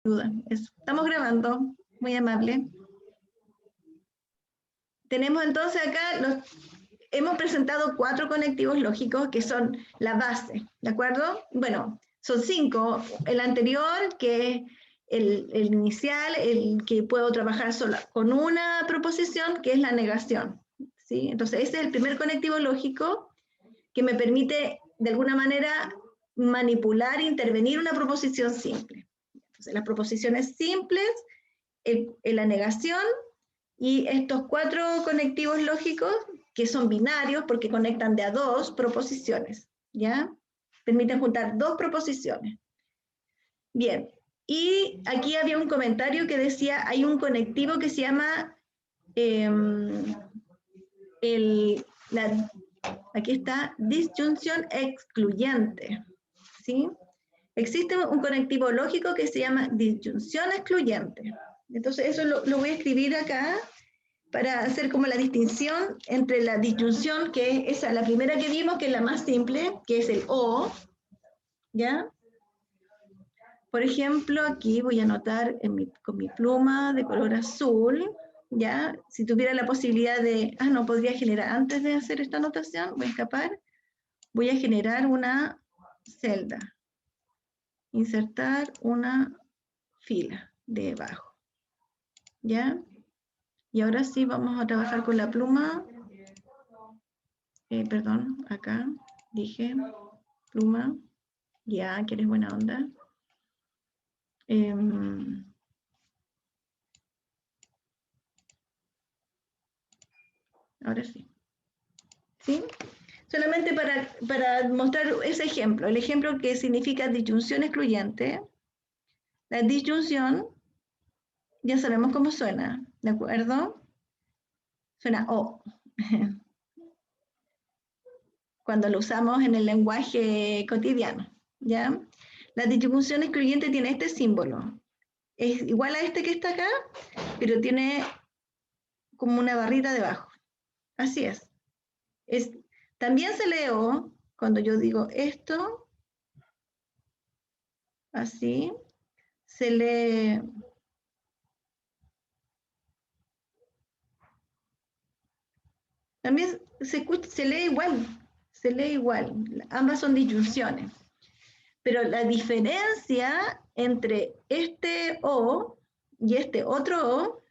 Duda. Estamos grabando, muy amable. Tenemos entonces acá, hemos presentado 4 conectivos lógicos que son la base, ¿de acuerdo? Bueno, son 5. El anterior, que es el inicial, el que puedo trabajar solo con una proposición, que es la negación, ¿sí? Entonces, ese es el primer conectivo lógico que me permite, de alguna manera, manipular, intervenir una proposición simple. Entonces, las proposiciones simples, la negación y estos 4 conectivos lógicos que son binarios porque conectan de a 2 proposiciones, ¿ya? Permiten juntar 2 proposiciones. Bien, y aquí había un comentario que decía, hay un conectivo que se llama, aquí está, disyunción excluyente, ¿sí? Existe un conectivo lógico que se llama disyunción excluyente. Entonces eso lo voy a escribir acá para hacer como la distinción entre la disyunción, que es esa, la primera que vimos, que es la más simple, que es el O, ¿ya? Por ejemplo, aquí voy a anotar con mi pluma de color azul, ¿ya? Si tuviera la posibilidad de, no podría generar, antes de hacer esta anotación, voy a escapar, voy a generar una celda, insertar una fila debajo, ¿ya? Y ahora sí vamos a trabajar con la pluma, perdón, acá dije pluma, ya, que eres buena onda. Ahora sí. ¿Sí? Solamente para mostrar ese ejemplo, el ejemplo que significa disyunción excluyente. La disyunción, ya sabemos cómo suena, ¿de acuerdo? Suena O. Cuando lo usamos en el lenguaje cotidiano, ¿ya? La disyunción excluyente tiene este símbolo. Es igual a este que está acá, pero tiene como una barrita debajo. Así es. También se lee O cuando yo digo esto, así, se lee también se lee igual, ambas son disyunciones. Pero la diferencia entre este O y este otro O,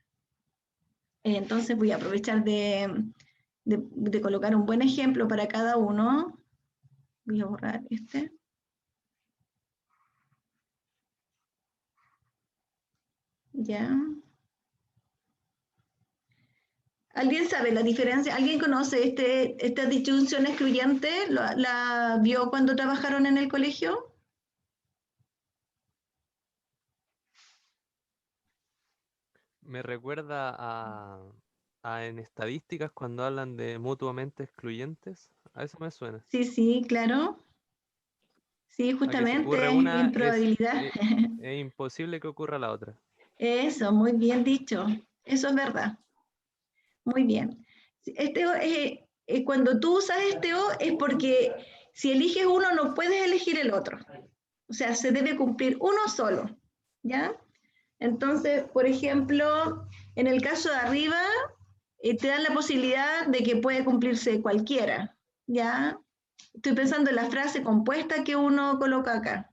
entonces voy a aprovechar de colocar un buen ejemplo para cada uno. Voy a borrar este. Ya. ¿Alguien sabe la diferencia? ¿Alguien conoce esta disyunción excluyente? ¿La vio cuando trabajaron en el colegio? Me recuerda a en estadísticas cuando hablan de mutuamente excluyentes. A eso me suena. Sí, sí, claro. Sí, A que si ocurre justamente, una, en probabilidad. es imposible que ocurra la otra. Eso, muy bien dicho. Eso es verdad. Muy bien. Cuando tú usas este O es porque si eliges uno no puedes elegir el otro. O sea, se debe cumplir uno solo. ¿Ya? Entonces, por ejemplo, en el caso de arriba, te dan la posibilidad de que puede cumplirse cualquiera. ¿Ya? Estoy pensando en la frase compuesta que uno coloca acá.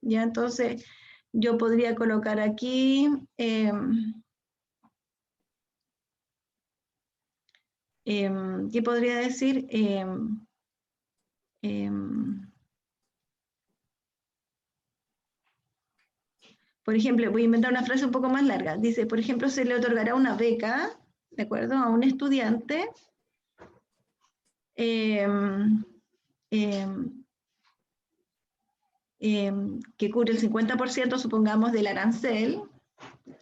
¿Ya? Entonces, yo podría colocar aquí... ¿qué podría decir? Por ejemplo, voy a inventar una frase un poco más larga. Dice, por ejemplo, se le otorgará una beca, ¿de acuerdo? A un estudiante eh, eh, que cubre el 50%, supongamos, del arancel,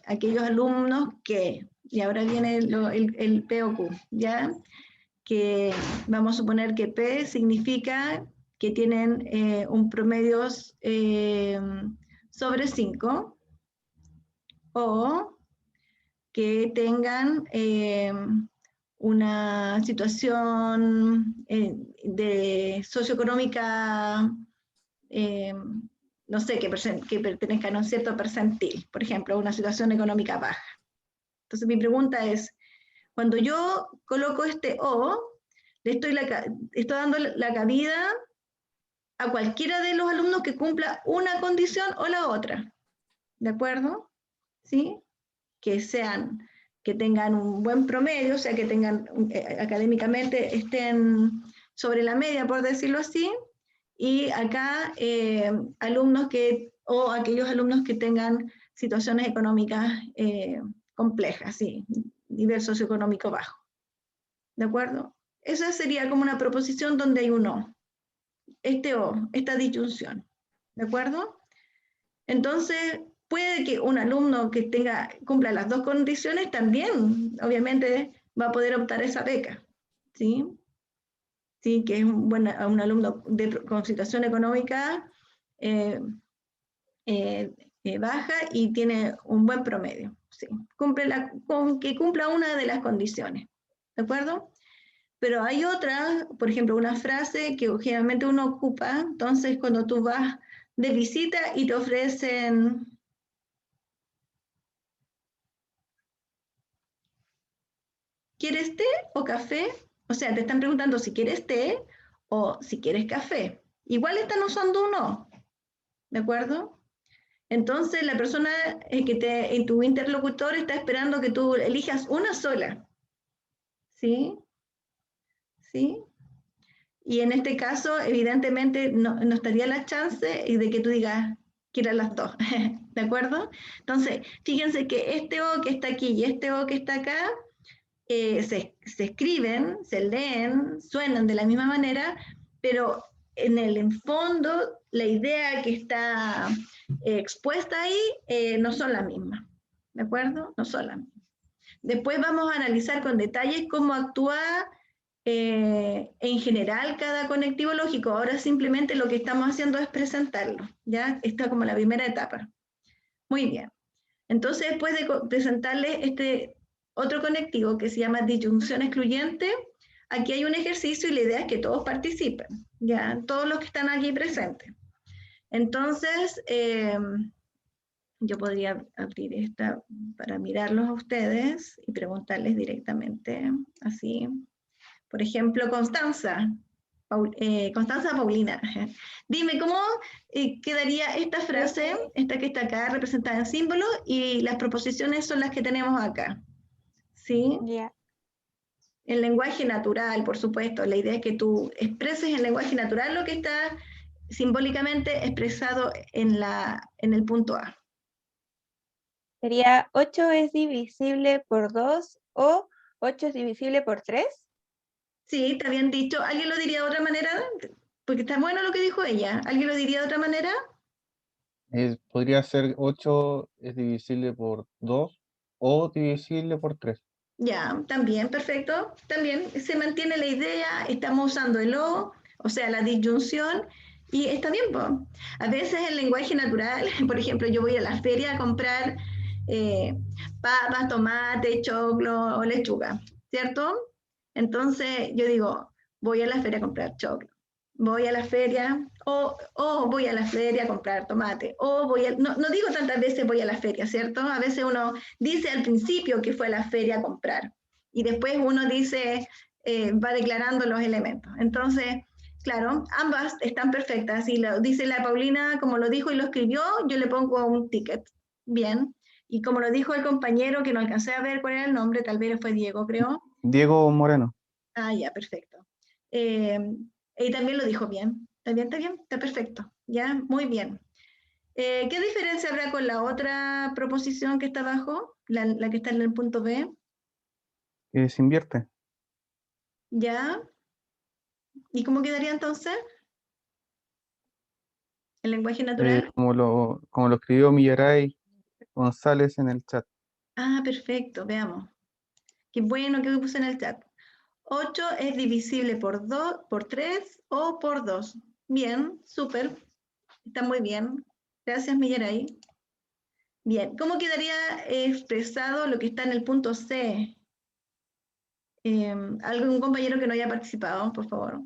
aquellos alumnos que, y ahora viene el P o Q, ¿ya? Que vamos a suponer que P significa que tienen un promedio sobre 5 o que tengan una situación de socioeconómica no sé, que pertenezcan a un cierto percentil, por ejemplo, una situación económica baja. Entonces mi pregunta es, cuando yo coloco este O, le estoy dando la cabida a cualquiera de los alumnos que cumpla una condición o la otra, ¿de acuerdo? ¿Sí? Que tengan un buen promedio, o sea, que tengan académicamente estén sobre la media, por decirlo así, y acá alumnos o aquellos alumnos que tengan situaciones económicas complejas, sí, nivel socioeconómico bajo. ¿De acuerdo? Esa sería como una proposición donde hay un O, este O, esta disyunción. ¿De acuerdo? Entonces, puede que un alumno que cumpla las dos condiciones también, obviamente, va a poder optar a esa beca. ¿Sí? Sí, que es un alumno con situación económica eh, baja y tiene un buen promedio. ¿Sí? Que cumpla una de las condiciones. ¿De acuerdo? Pero hay otra, por ejemplo, una frase que generalmente uno ocupa, entonces cuando tú vas de visita y te ofrecen ¿quieres té o café? O sea, te están preguntando si quieres té o si quieres café. Igual están usando un no, ¿de acuerdo? Entonces la persona en tu interlocutor está esperando que tú elijas una sola, ¿sí? ¿Sí? Y en este caso, evidentemente, no estaría la chance de que tú digas, quieras las dos, ¿de acuerdo? Entonces, fíjense que este O que está aquí y este O que está acá se escriben, se leen, suenan de la misma manera, pero en el fondo la idea que está expuesta ahí no son las mismas, ¿de acuerdo? No son las mismas. Después vamos a analizar con detalle cómo actúa en general cada conectivo lógico. Ahora simplemente lo que estamos haciendo es presentarlo, ¿ya? Está como la primera etapa. Muy bien. Entonces, después de presentarles este otro conectivo que se llama disyunción excluyente, aquí hay un ejercicio y la idea es que todos participen, ¿ya? Todos los que están aquí presentes. Entonces, yo podría abrir esta para mirarlos a ustedes y preguntarles directamente, así. Por ejemplo, Constanza. Constanza Paulina, dime cómo quedaría esta frase, esta que está acá representada en símbolo, y las proposiciones son las que tenemos acá. ¿Sí? Ya. En lenguaje natural, por supuesto. La idea es que tú expreses en lenguaje natural lo que está simbólicamente expresado en el punto A. Sería 8 es divisible por 2 o 8 es divisible por 3. Sí, está bien dicho. ¿Alguien lo diría de otra manera? Porque está bueno lo que dijo ella. ¿Alguien lo diría de otra manera? Podría ser 8 es divisible por 2 o divisible por 3. Ya, también, perfecto. También se mantiene la idea, estamos usando el o sea, la disyunción, y está bien, po. A veces el lenguaje natural, por ejemplo, yo voy a la feria a comprar papas, tomate, choclo o lechuga, ¿cierto? Entonces yo digo, voy a la feria a comprar choclo, voy a la feria, o voy a la feria a comprar tomate, no digo tantas veces voy a la feria, ¿cierto? A veces uno dice al principio que fue a la feria a comprar y después uno dice, va declarando los elementos. Entonces, claro, ambas están perfectas. Si lo dice la Paulina como lo dijo y lo escribió, yo le pongo un ticket. Bien. Y como lo dijo el compañero, que no alcancé a ver cuál era el nombre, tal vez fue Diego, creo. Diego Moreno. Ah, ya, perfecto. Y también lo dijo bien. Está bien, está perfecto. Ya, muy bien. ¿Qué diferencia habrá con la otra proposición que está abajo, la que está en el punto B? Se invierte. ¿Ya? ¿Y cómo quedaría entonces? ¿El lenguaje natural? Como lo escribió Millaray González en el chat. Ah, perfecto, veamos. Qué bueno que puse en el chat. 8 es divisible por 2, por 3 o por 2. Bien, súper. Está muy bien. Gracias, Millaray. Bien, ¿cómo quedaría expresado lo que está en el punto C? ¿Algún compañero que no haya participado, por favor?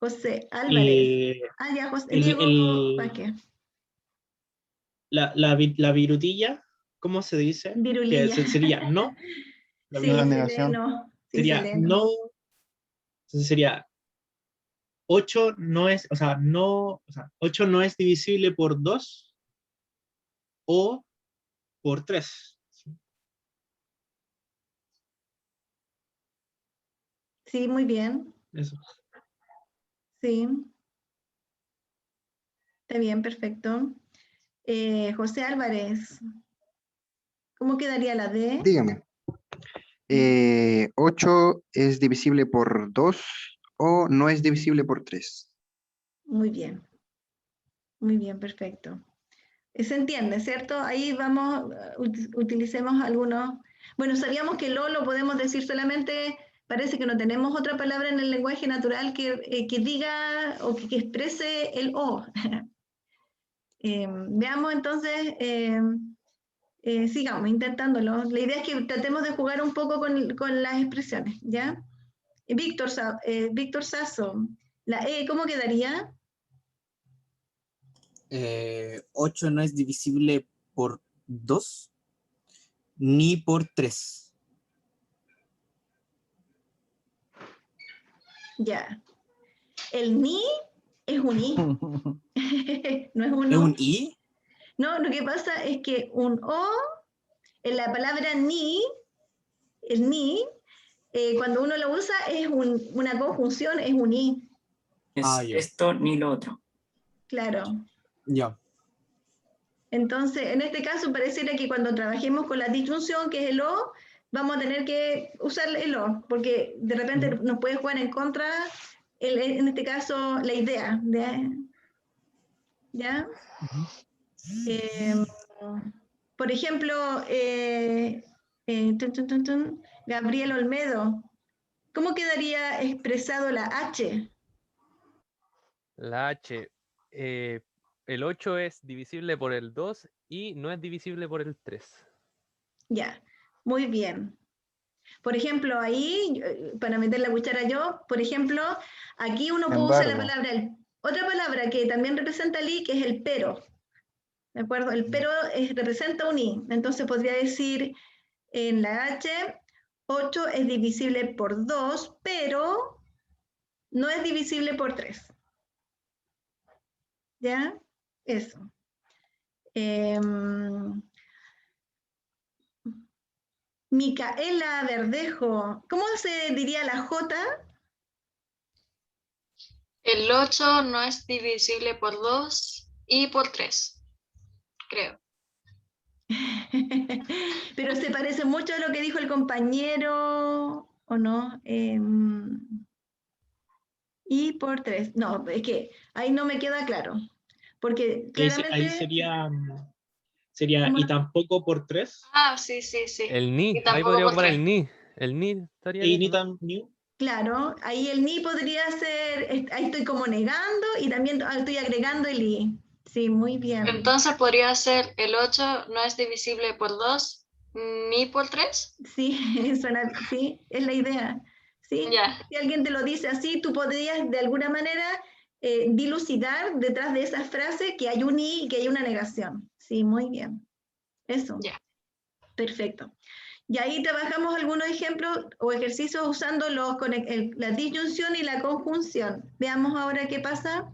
José Álvarez. Ya, José, Diego Vázquez. La virutilla, ¿cómo se dice? Virulilla. Que sería no. La Sí, La se negación. lee no. Sí, sería se lee no. no. Entonces sería 8 no es, 8 no es divisible por 2 o por 3. Sí, muy bien. Eso. Sí. Está bien, perfecto. José Álvarez. ¿Cómo quedaría la D? Dígame. 8 es divisible por 2 o no es divisible por 3. Muy bien. Muy bien, perfecto. Se entiende, ¿cierto? Ahí vamos, utilicemos algunos. Bueno, sabíamos que lo podemos decir solamente, parece que no tenemos otra palabra en el lenguaje natural que diga o que exprese el o. Veamos entonces, sigamos intentándolo. La idea es que tratemos de jugar un poco con las expresiones, ¿ya? Víctor Sasso, la E, ¿cómo quedaría? 8 no es divisible por 2 ni por 3. Ya. El ni es un i. No es un ¿Es o. un i? No, lo que pasa es que un o, en la palabra ni, el ni, cuando uno lo usa es una conjunción, es un i. Es esto ni lo otro. Claro. Ya. Entonces, en este caso pareciera que cuando trabajemos con la disyunción, que es el o, vamos a tener que usar el o, porque de repente nos puede jugar en contra, en este caso, la idea. ¿Ya? Por ejemplo, Gabriel Olmedo, ¿cómo quedaría expresado la H? La H. El 8 es divisible por el 2 y no es divisible por el 3. Ya, muy bien. Por ejemplo, ahí, para meter la cuchara yo, por ejemplo, aquí uno puede usar la palabra, otra palabra que también representa el i, que es el pero. ¿De acuerdo? El pero representa un i. Entonces podría decir en la H, 8 es divisible por 2, pero no es divisible por 3. ¿Ya? Eso. Micaela Verdejo, ¿cómo se diría la J? El 8 no es divisible por 2 y por 3, creo. Pero se parece mucho a lo que dijo el compañero, ¿o no? Y por 3. No, es que ahí no me queda claro. Porque claramente... Ahí sería y tampoco por 3. Ah, sí. El ni, Y ahí tampoco podría por ocupar 3. el ni. El ni estaría Y bien, ni ¿no? tan ni. Claro, ahí el ni podría ser, ahí estoy como negando y también estoy agregando el i. Sí, muy bien. Entonces podría ser el 8 no es divisible por 2 ni por 3. Sí, sí, es la idea. ¿Sí? Ya. Si alguien te lo dice así, tú podrías de alguna manera dilucidar detrás de esa frase que hay un i y que hay una negación. Sí, muy bien. Eso. Ya. Perfecto. Y ahí trabajamos algunos ejemplos o ejercicios usando la disyunción y la conjunción. Veamos ahora qué pasa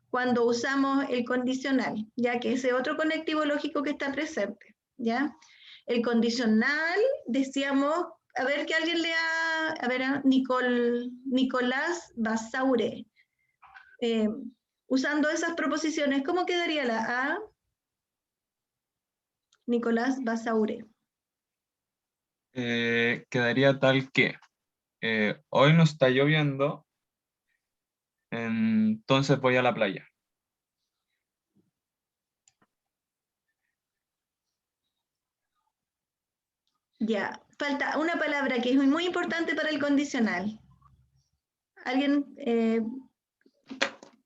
cuando usamos el condicional, ya que ese otro conectivo lógico que está presente. ¿Ya? El condicional, decíamos, a ver que alguien lea, a ver, Nicolás Basaure. Usando esas proposiciones, ¿cómo quedaría la A? Nicolás Basaure. Quedaría tal que hoy no está lloviendo, entonces voy a la playa. Ya, falta una palabra que es muy importante para el condicional. ¿Alguien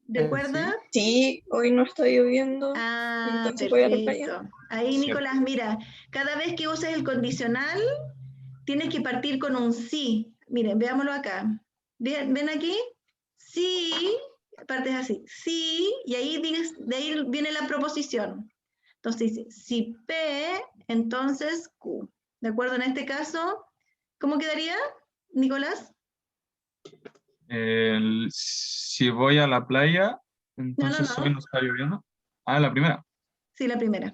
recuerda? Sí, hoy no está lloviendo. Ah, Entonces voy a la playa. perfecto. Ahí, Nicolás, mira, cada vez que uses el condicional, tienes que partir con un sí. Miren, veámoslo acá. ¿Ven aquí? sí, partes así, sí, y ahí de ahí viene la proposición. Entonces dice, si P, entonces Q. ¿De acuerdo? En este caso, ¿cómo quedaría, Nicolás? Si voy a la playa, entonces no. hoy no está lloviendo. Ah, la primera. Sí, la primera.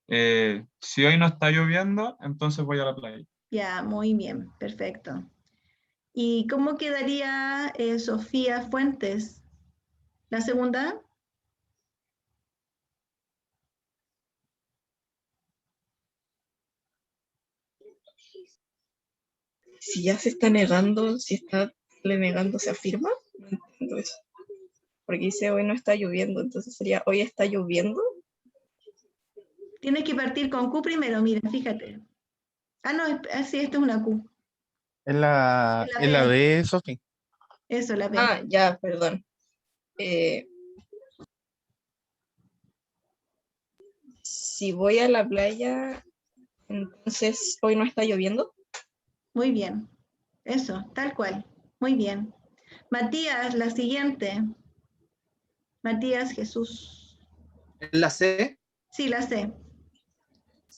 Si hoy no está lloviendo, entonces voy a la playa. Ya, muy bien, perfecto. ¿Y cómo quedaría Sofía Fuentes? ¿La segunda? Si ya se está negando, si está le negando, ¿se afirma? No entiendo eso. Porque dice hoy no está lloviendo, entonces sería hoy está lloviendo. Tienes que partir con Q primero, mira, fíjate. Ah, no, sí, esto es una Q. Es la B, Sofi. Eso, la B. Ah, ya, perdón. Si voy a la playa, entonces hoy no está lloviendo. Muy bien. Eso, tal cual. Muy bien. Matías, la siguiente. Matías Jesús. La C Sí, la C.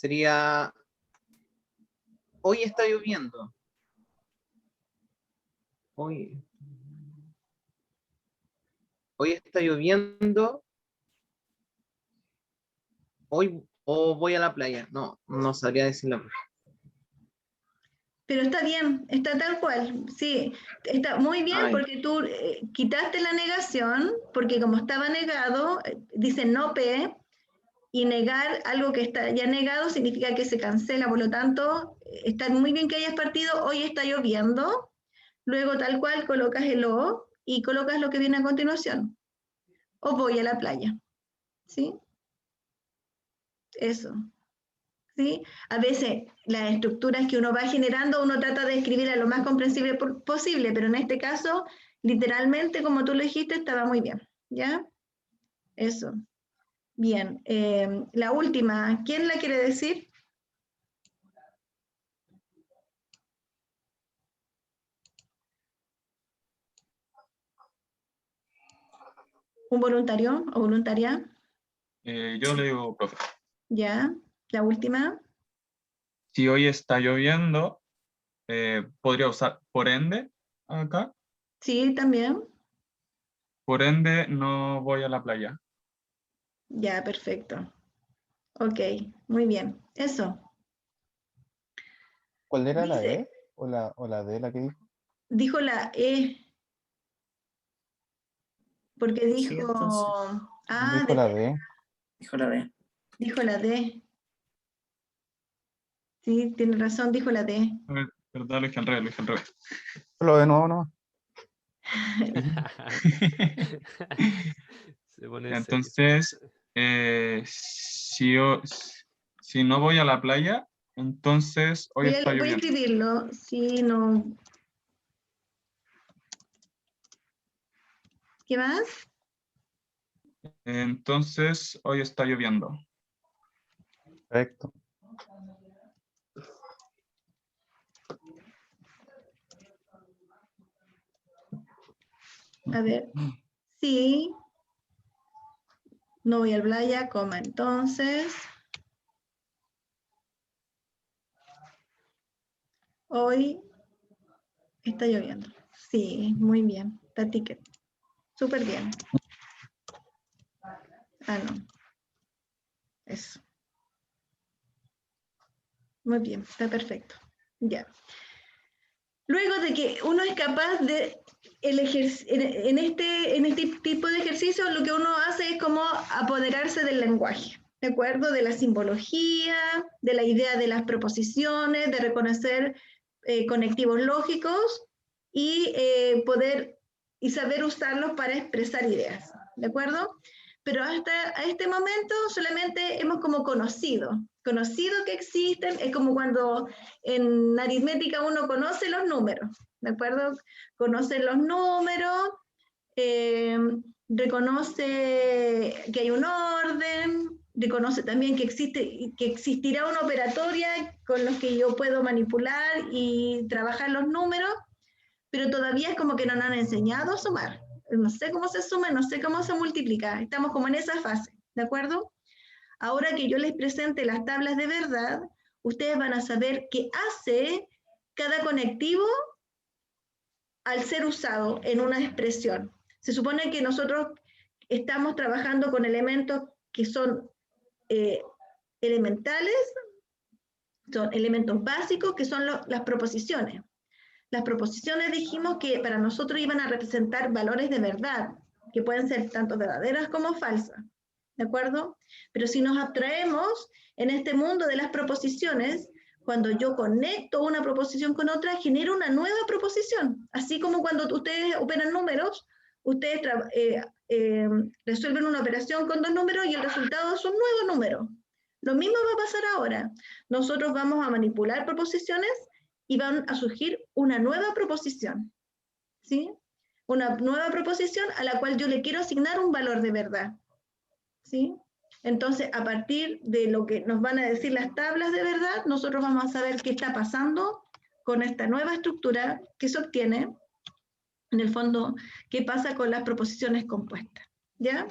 sería hoy está lloviendo. Hoy está lloviendo. Hoy o voy a la playa. No sabría decirlo. Pero está bien, está tal cual, sí, está muy bien. Ay. Porque tú quitaste la negación, porque como estaba negado, dice no P, y negar algo que está ya negado significa que se cancela, por lo tanto, está muy bien que hayas partido, hoy está lloviendo, luego tal cual colocas el O y colocas lo que viene a continuación, o voy a la playa, ¿sí? Eso. ¿Sí? A veces las estructuras que uno va generando, uno trata de escribirlas lo más comprensible posible, pero en este caso, literalmente, como tú lo dijiste, estaba muy bien, ¿ya? Eso. Bien. La última, ¿quién la quiere decir? ¿Un voluntario o voluntaria? Yo le digo, profe. ¿Ya? La última. Si hoy está lloviendo, podría usar por ende acá. Sí, también. Por ende, no voy a la playa. Ya, perfecto. Ok, muy bien. Eso. ¿Cuál era la Dice, E o la D la que dijo? dijo la E, porque Sí, dijo... entonces. Ah, Dijo la D. Dijo la D. dijo la D. Sí, tiene razón, dijo la D. A ver, perdón, lo dije al revés, lo dije al revés. Lo de nuevo, ¿no? Se pone serio. Entonces, si no voy a la playa, entonces hoy está Voy a lloviendo. escribirlo, si no... ¿Qué más? Entonces, hoy está lloviendo. Perfecto. A ver. Sí. No voy a la playa, coma entonces. Hoy está lloviendo. Sí, muy bien. Está ticket. Súper bien. Ah, no. Eso. Muy bien, está perfecto. Ya. Luego de que uno es capaz de en este tipo de ejercicio, lo que uno hace es como apoderarse del lenguaje, ¿de acuerdo? De la simbología, de la idea de las proposiciones, de reconocer conectivos lógicos y poder y saber usarlos para expresar ideas, ¿de acuerdo? Pero hasta a este momento solamente hemos como conocido que existen, es como cuando en aritmética uno conoce los números, ¿de acuerdo? Conoce los números, reconoce que hay un orden, reconoce también que existirá una operatoria con los que yo puedo manipular y trabajar los números, pero todavía es como que no nos han enseñado a sumar. No sé cómo se suma, no sé cómo se multiplica. Estamos como en esa fase, ¿de acuerdo? Ahora que yo les presente las tablas de verdad, ustedes van a saber qué hace cada conectivo al ser usado en una expresión. Se supone que nosotros estamos trabajando con elementos que son elementales, son elementos básicos, que son las proposiciones. Las proposiciones dijimos que para nosotros iban a representar valores de verdad, que pueden ser tanto verdaderas como falsas, ¿de acuerdo? Pero si nos abstraemos en este mundo de las proposiciones, cuando yo conecto una proposición con otra, genero una nueva proposición. Así como cuando ustedes operan números, ustedes resuelven una operación con dos números y el resultado es un nuevo número. Lo mismo va a pasar ahora. Nosotros vamos a manipular proposiciones y van a surgir una nueva proposición, ¿sí? Una nueva proposición a la cual yo le quiero asignar un valor de verdad, ¿sí? Entonces, a partir de lo que nos van a decir las tablas de verdad, nosotros vamos a saber qué está pasando con esta nueva estructura que se obtiene, en el fondo, qué pasa con las proposiciones compuestas, ¿ya?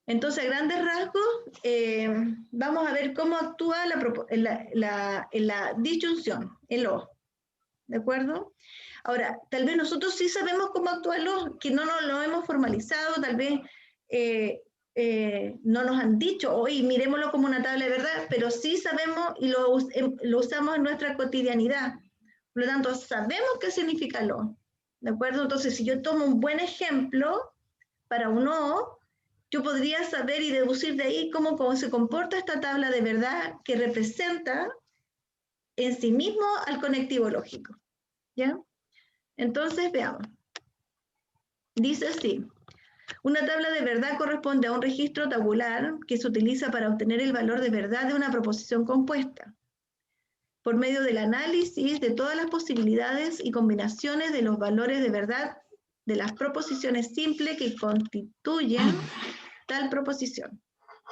Entonces, a grandes rasgos, vamos a ver cómo actúa en la disyunción, el O, ¿de acuerdo? Ahora, tal vez nosotros sí sabemos cómo actúa el O, que no nos lo hemos formalizado, tal vez no nos han dicho, hoy miremoslo como una tabla de verdad, pero sí sabemos y lo usamos en nuestra cotidianidad. Por lo tanto, sabemos qué significa el O, ¿de acuerdo? Entonces, si yo tomo un buen ejemplo para un O, yo podría saber y deducir de ahí cómo se comporta esta tabla de verdad que representa en sí mismo al conectivo lógico, ¿ya? Entonces, veamos. Dice así: una tabla de verdad corresponde a un registro tabular que se utiliza para obtener el valor de verdad de una proposición compuesta, por medio del análisis de todas las posibilidades y combinaciones de los valores de verdad de las proposiciones simples que constituyen tal proposición,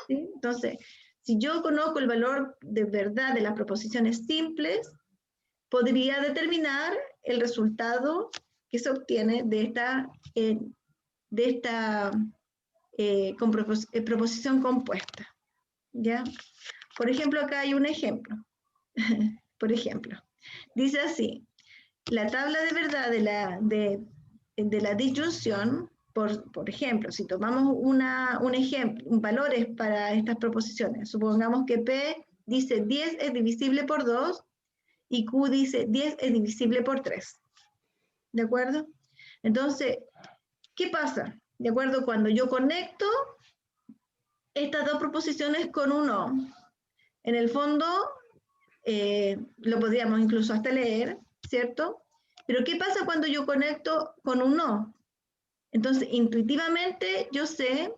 ¿sí? Entonces, si yo conozco el valor de verdad de las proposiciones simples, podría determinar el resultado que se obtiene de esta proposición compuesta, ¿ya? Por ejemplo, acá hay un ejemplo. Por ejemplo, dice así: la tabla de verdad de la disyunción, por ejemplo, si tomamos un ejemplo, valores para estas proposiciones, supongamos que P dice 10 es divisible por 2 y Q dice 10 es divisible por 3. ¿De acuerdo? Entonces, ¿qué pasa? ¿De acuerdo? Cuando yo conecto estas dos proposiciones con un O, en el fondo lo podríamos incluso hasta leer, ¿cierto? Pero ¿qué pasa cuando yo conecto con un O? Entonces, intuitivamente yo sé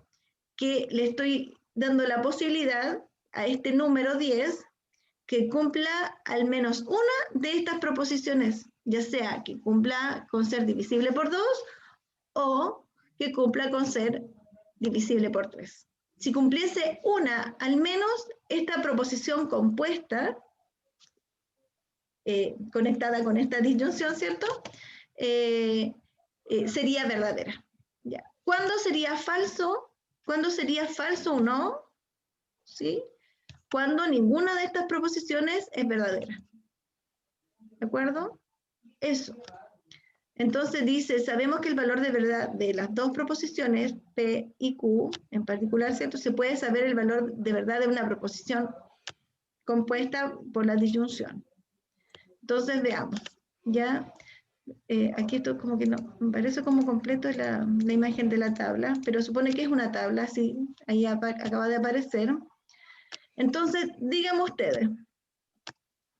que le estoy dando la posibilidad a este número 10 que cumpla al menos una de estas proposiciones, ya sea que cumpla con ser divisible por 2 o que cumpla con ser divisible por 3. Si cumpliese una, al menos esta proposición compuesta, conectada con esta disyunción, ¿cierto? Sería verdadera. ¿Ya? ¿Cuándo sería falso? ¿Cuándo sería falso o no? ¿Sí? Cuando ninguna de estas proposiciones es verdadera. ¿De acuerdo? Eso. Entonces dice, sabemos que el valor de verdad de las dos proposiciones, P y Q, en particular, ¿cierto? Se puede saber el valor de verdad de una proposición compuesta por la disyunción. Entonces veamos, ¿ya? Aquí esto como que no, me parece como completo la imagen de la tabla, pero supone que es una tabla, sí, ahí acaba de aparecer. Entonces, díganme ustedes,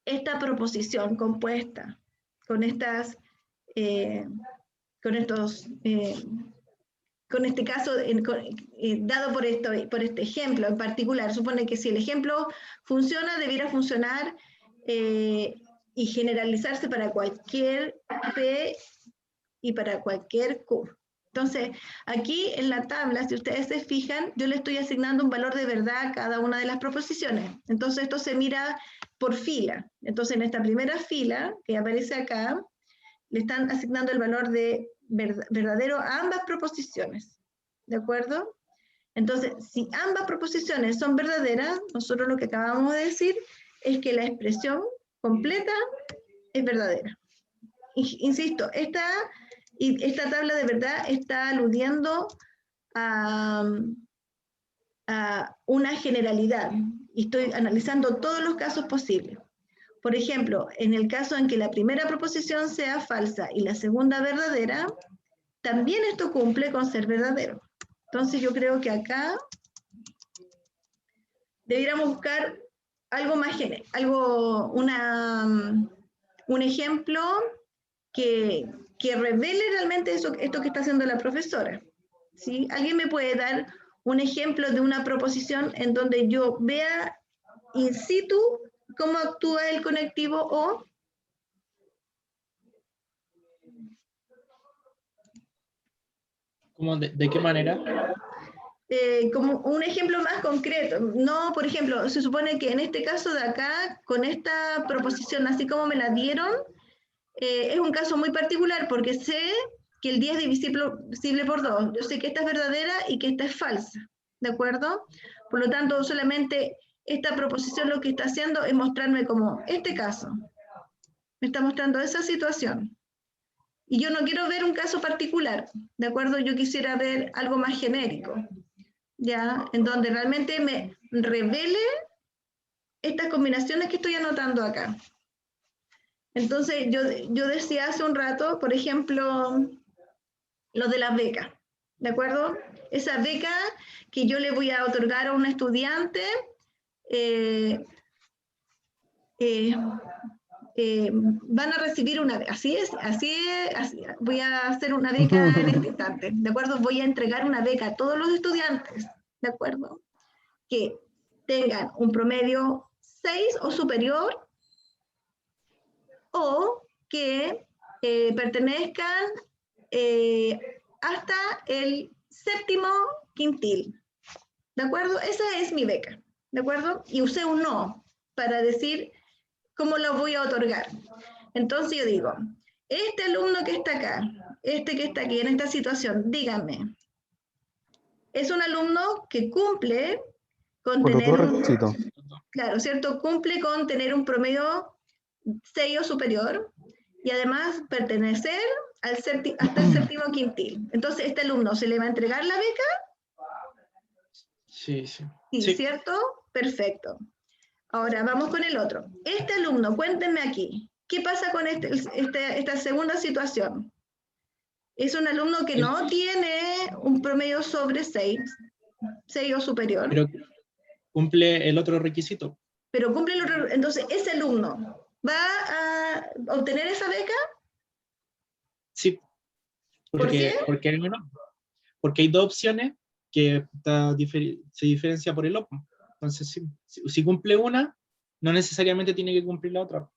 esta proposición compuesta con estas, con este caso, dado por este ejemplo en particular, supone que si el ejemplo funciona, debiera funcionar y generalizarse para cualquier P y para cualquier Q. Entonces, aquí en la tabla, si ustedes se fijan, yo le estoy asignando un valor de verdad a cada una de las proposiciones. Entonces, esto se mira por fila. Entonces, en esta primera fila, que aparece acá, le están asignando el valor de verdadero a ambas proposiciones. ¿De acuerdo? Entonces, si ambas proposiciones son verdaderas, nosotros lo que acabamos de decir es que la expresión completa es verdadera. Insisto, esta tabla de verdad está aludiendo a una generalidad, y estoy analizando todos los casos posibles. Por ejemplo, en el caso en que la primera proposición sea falsa y la segunda verdadera, también esto cumple con ser verdadero. Entonces yo creo que acá debiéramos buscar algo más un ejemplo que revele realmente esto que está haciendo la profesora. ¿Sí? ¿Alguien me puede dar un ejemplo de una proposición en donde yo vea in situ cómo actúa el conectivo o? ¿Cómo, de qué manera? Como un ejemplo más concreto. No, por ejemplo, se supone que en este caso de acá, con esta proposición, así como me la dieron, es un caso muy particular porque sé que el 10 es divisible por 2. Yo sé que esta es verdadera y que esta es falsa. ¿De acuerdo? Por lo tanto, solamente esta proposición lo que está haciendo es mostrarme como este caso. Me está mostrando esa situación. Y yo no quiero ver un caso particular, ¿de acuerdo? Yo quisiera ver algo más genérico, ¿ya? En donde realmente me revele estas combinaciones que estoy anotando acá. Entonces, yo decía hace un rato, por ejemplo, lo de las becas, ¿de acuerdo? Esa beca que yo le voy a otorgar a un estudiante, van a recibir una beca, así es, voy a hacer una beca en este instante, ¿de acuerdo? Voy a entregar una beca a todos los estudiantes, ¿de acuerdo? Que tengan un promedio 6 o superior, o que pertenezcan hasta el 7º quintil, ¿de acuerdo? Esa es mi beca, ¿de acuerdo? Y usé un no para decir cómo lo voy a otorgar. Entonces yo digo, este alumno que está acá, este que está aquí en esta situación, díganme, es un alumno que cumple con tener claro, ¿cierto? Cumple con tener un promedio 6 o superior y además pertenecer hasta el 7º quintil. Entonces, ¿este alumno se le va a entregar la beca? Sí, sí. Sí, ¿cierto? Perfecto. Ahora, vamos con el otro. Este alumno, cuéntenme aquí, ¿qué pasa con esta segunda situación? Es un alumno que no tiene un promedio sobre 6 o superior. Pero cumple el otro requisito. Pero cumple el otro, entonces, ¿ese alumno va a obtener esa beca? Sí. ¿Por qué? Porque hay dos opciones que se diferencia por el OPM. Entonces, sí, si cumple una, no necesariamente tiene que cumplir la otra.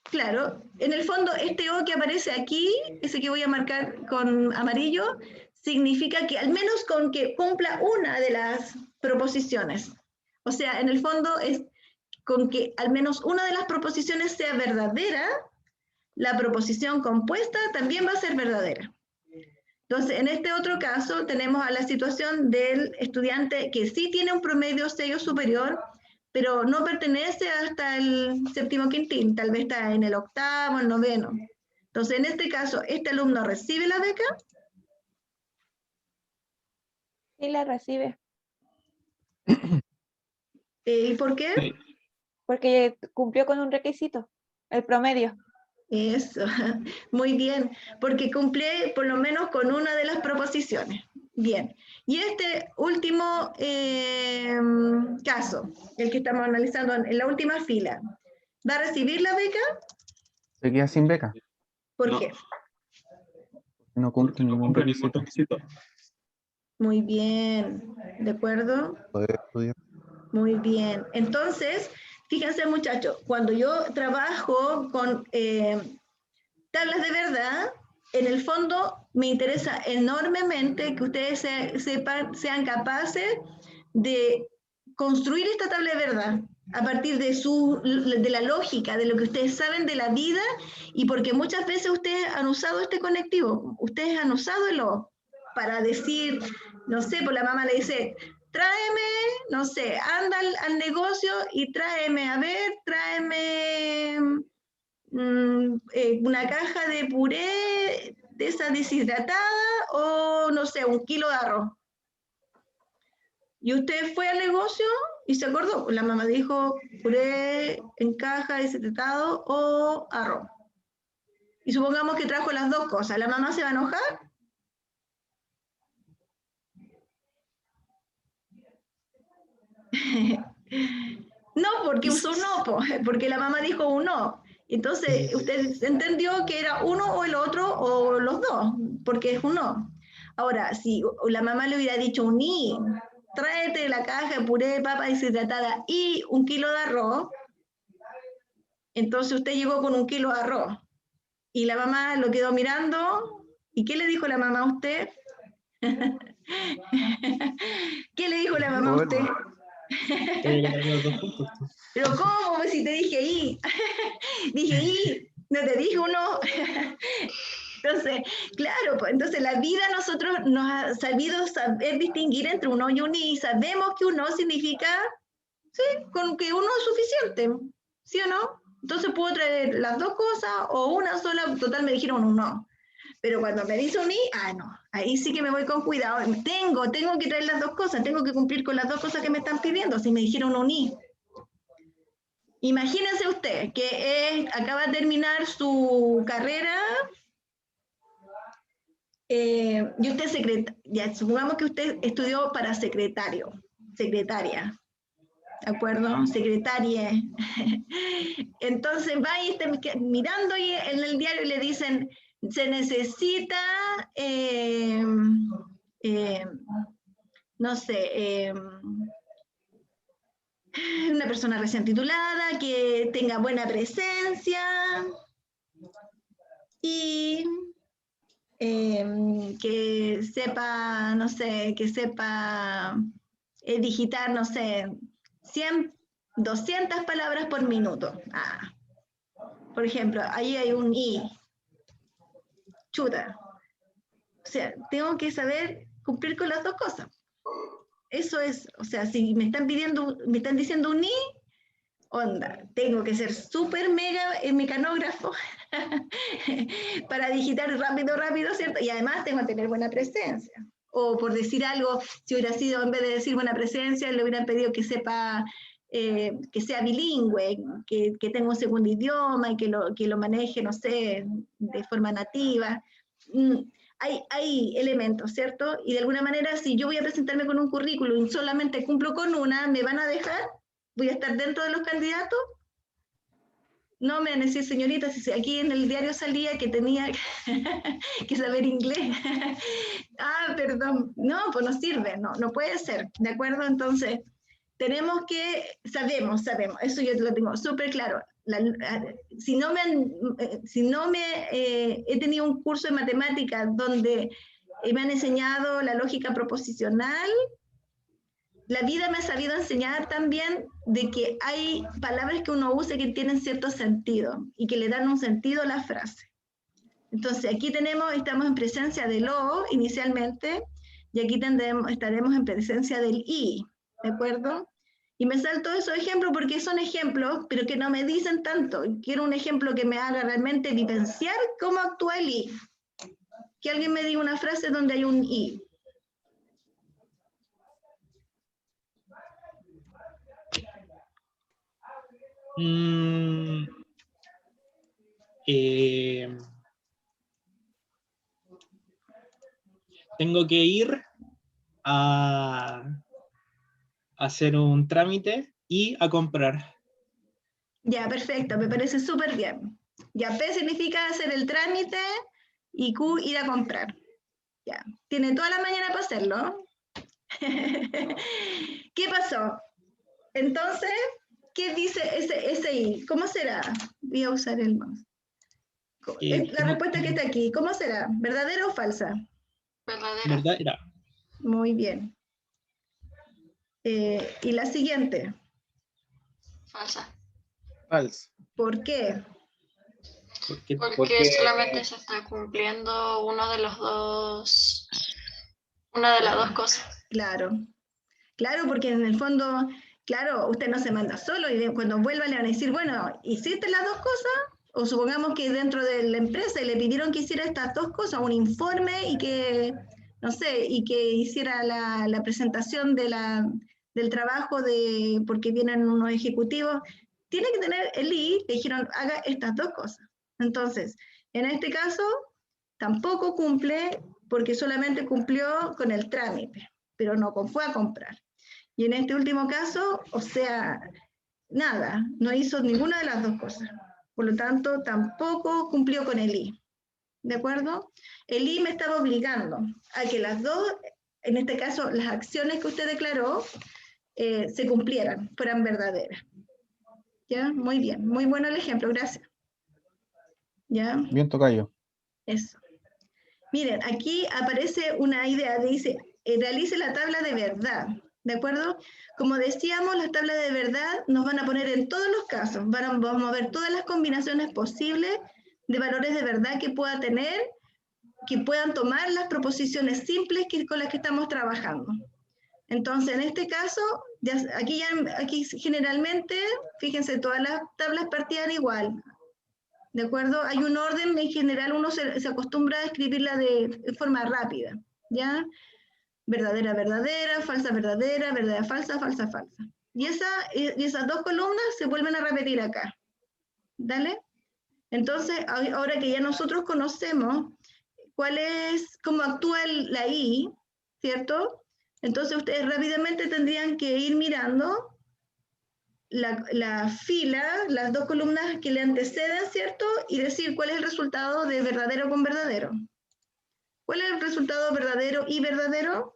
Claro, en el fondo este O que aparece aquí, ese que voy a marcar con amarillo, significa que al menos con que cumpla una de las proposiciones. O sea, en el fondo es con que al menos una de las proposiciones sea verdadera, la proposición compuesta también va a ser verdadera. Entonces, en este otro caso tenemos a la situación del estudiante que sí tiene un promedio 6 o superior, pero no pertenece hasta el 7º quintil, tal vez está en el 8º, el 9º. Entonces, en este caso, ¿este alumno recibe la beca? Sí, la recibe. ¿Y por qué? Sí. Porque cumplió con un requisito, el promedio. Eso, muy bien, porque cumple por lo menos con una de las proposiciones. Bien, y este último caso, el que estamos analizando en la última fila, ¿va a recibir la beca? Se queda sin beca. ¿Por qué? No cumple ningún requisito. Muy bien, ¿de acuerdo? Poder estudiar. Muy bien. Entonces, fíjense muchachos, cuando yo trabajo con tablas de verdad, en el fondo me interesa enormemente que ustedes sean capaces de construir esta tabla de verdad a partir de la lógica, de lo que ustedes saben de la vida, y porque muchas veces ustedes han usado este conectivo, ustedes han usado el O para decir, no sé, pues la mamá le dice, tráeme, no sé, anda al negocio y tráeme, a ver, tráeme una caja de puré de esa deshidratada o, no sé, 1 kilo de arroz. Y usted fue al negocio y se acordó. La mamá dijo puré en caja deshidratado o arroz. Y supongamos que trajo las dos cosas. ¿La mamá se va a enojar? No, porque usó un no, porque la mamá dijo un no. Entonces, usted entendió que era uno o el otro o los dos, porque es un no. Ahora, si la mamá le hubiera dicho un ni, tráete la caja de puré de papa deshidratada y 1 kilo de arroz, entonces usted llegó con 1 kilo de arroz. Y la mamá lo quedó mirando. ¿Y qué le dijo la mamá a usted? ¿Qué le dijo la mamá a usted? Pero ¿cómo? Pues si te dije y. Dije y, no te dije uno. Entonces, claro, pues, entonces la vida nosotros nos ha sabido saber distinguir entre un no y un y. Sabemos que un no significa, sí, con que uno es suficiente, ¿sí o no? Entonces puedo traer las dos cosas o una sola, total me dijeron un no. Pero cuando me dice un i, no, ahí sí que me voy con cuidado. Tengo que traer las dos cosas, tengo que cumplir con las dos cosas que me están pidiendo, si me dijeron un i. Imagínense usted que acaba de terminar su carrera y usted es ya supongamos que usted estudió para secretaria, ¿de acuerdo? Secretaria. Entonces va y está mirando y en el diario le dicen, se necesita, no sé, una persona recién titulada, que tenga buena presencia y que sepa, no sé, digitar, no sé, 100, 200 palabras por minuto. Por ejemplo, ahí hay un i. Chuta. O sea, tengo que saber cumplir con las dos cosas. Eso es, o sea, si me están diciendo un i, onda, tengo que ser súper mega mecanógrafo para digitar rápido, ¿cierto? Y además tengo que tener buena presencia. O por decir algo, si hubiera sido, en vez de decir buena presencia, le hubieran pedido que sepa, que sea bilingüe, que tenga un segundo idioma y que lo maneje, no sé, de forma nativa. Hay elementos, ¿cierto? Y de alguna manera, si yo voy a presentarme con un currículum y solamente cumplo con una, ¿me van a dejar? ¿Voy a estar dentro de los candidatos? No me van a decir, señorita, si aquí en el diario salía que tenía que saber inglés. Perdón. No, pues no sirve, no puede ser, ¿de acuerdo? Entonces, sabemos, eso yo lo tengo súper claro. Si no he tenido un curso de matemáticas donde me han enseñado la lógica proposicional, la vida me ha sabido enseñar también de que hay palabras que uno usa que tienen cierto sentido y que le dan un sentido a la frase. Entonces aquí estamos en presencia del o inicialmente y aquí estaremos en presencia del i, ¿de acuerdo? Y me salto esos ejemplos porque son ejemplos, pero que no me dicen tanto. Quiero un ejemplo que me haga realmente vivenciar cómo actúa el i. Que alguien me diga una frase donde hay un i. Tengo que ir a hacer un trámite y a comprar. Ya, perfecto, me parece súper bien. Ya, P significa hacer el trámite y Q ir a comprar. Ya, tiene toda la mañana para hacerlo. ¿Qué pasó? Entonces, ¿qué dice ese I? ¿Cómo será? Voy a usar el mouse. La respuesta que está aquí, ¿cómo será? ¿Verdadera o falsa? Verdadera. Verdadera. Muy bien. Y la siguiente. Falsa. Falso. ¿Por qué? Porque solamente se está cumpliendo una de las dos cosas. Claro. Claro, porque en el fondo, claro, usted no se manda solo y cuando vuelva le van a decir, bueno, ¿hiciste las dos cosas? O supongamos que dentro de la empresa le pidieron que hiciera estas dos cosas, un informe y que, no sé, y que hiciera la presentación del trabajo porque vienen unos ejecutivos. Tiene que tener el I, le dijeron, haga estas dos cosas. Entonces, en este caso, tampoco cumple porque solamente cumplió con el trámite, pero no fue a comprar. Y en este último caso, o sea, nada, no hizo ninguna de las dos cosas. Por lo tanto, tampoco cumplió con el I. ¿De acuerdo? El I me estaba obligando a que las dos, en este caso, las acciones que usted declaró, se cumplieran, fueran verdaderas. ¿Ya? Muy bien, muy bueno el ejemplo, gracias. ¿Ya? Bien, tocayo. Eso. Miren, aquí aparece una idea, dice, realice la tabla de verdad, ¿de acuerdo? Como decíamos, las tablas de verdad nos van a poner en todos los casos, vamos a ver todas las combinaciones posibles de valores de verdad que pueda tener, que puedan tomar las proposiciones simples con las que estamos trabajando. Entonces, en este caso, aquí generalmente, fíjense, todas las tablas partían igual. ¿De acuerdo? Hay un orden, en general uno se acostumbra a escribirla de forma rápida, ¿ya? Verdadera, verdadera, falsa, verdadera, verdadera, falsa, falsa, falsa. Y esas dos columnas se vuelven a repetir acá. ¿Dale? Entonces, ahora que ya nosotros conocemos cómo actúa la I, ¿cierto? Entonces ustedes rápidamente tendrían que ir mirando la fila, las dos columnas que le anteceden, ¿cierto? Y decir cuál es el resultado de verdadero con verdadero. ¿Cuál es el resultado verdadero y verdadero?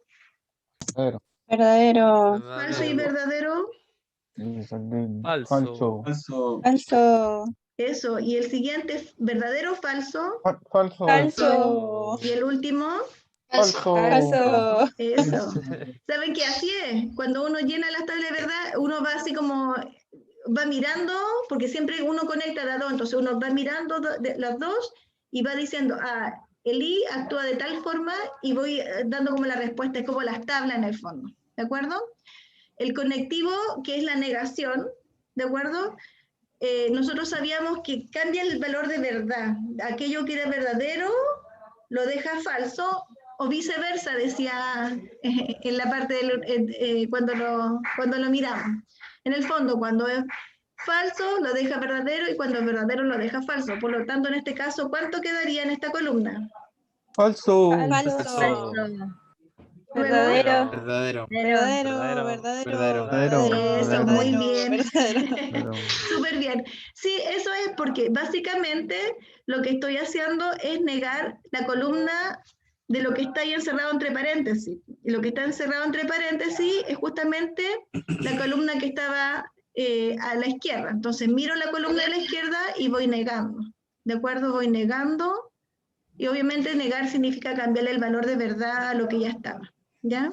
Verdadero. Falso y verdadero. Falso. Falso. Eso. Y el siguiente, verdadero o falso. Falso. Falso. Y el último. Falso. Falso. Eso. ¿Saben qué así es? Cuando uno llena las tablas de verdad, uno va así como, va mirando, porque siempre uno conecta las dos, entonces uno va mirando las dos y va diciendo, el I actúa de tal forma y voy dando como la respuesta, es como las tablas en el fondo, ¿de acuerdo? El conectivo, que es la negación, ¿de acuerdo? Nosotros sabíamos que cambia el valor de verdad, aquello que era verdadero lo deja falso, o viceversa, decía en la parte cuando lo miramos. En el fondo, cuando es falso, lo deja verdadero, y cuando es verdadero, lo deja falso. Por lo tanto, en este caso, ¿cuánto quedaría en esta columna? Falso. Falso. Verdadero. Verdadero. Verdadero. Eso, muy bien. Verdadero. Súper bien. Sí, eso es porque básicamente lo que estoy haciendo es negar la columna de lo que está ahí encerrado entre paréntesis. Y lo que está encerrado entre paréntesis es justamente la columna que estaba a la izquierda. Entonces miro la columna de la izquierda y voy negando. ¿De acuerdo? Voy negando. Y obviamente negar significa cambiarle el valor de verdad a lo que ya estaba. ¿Ya?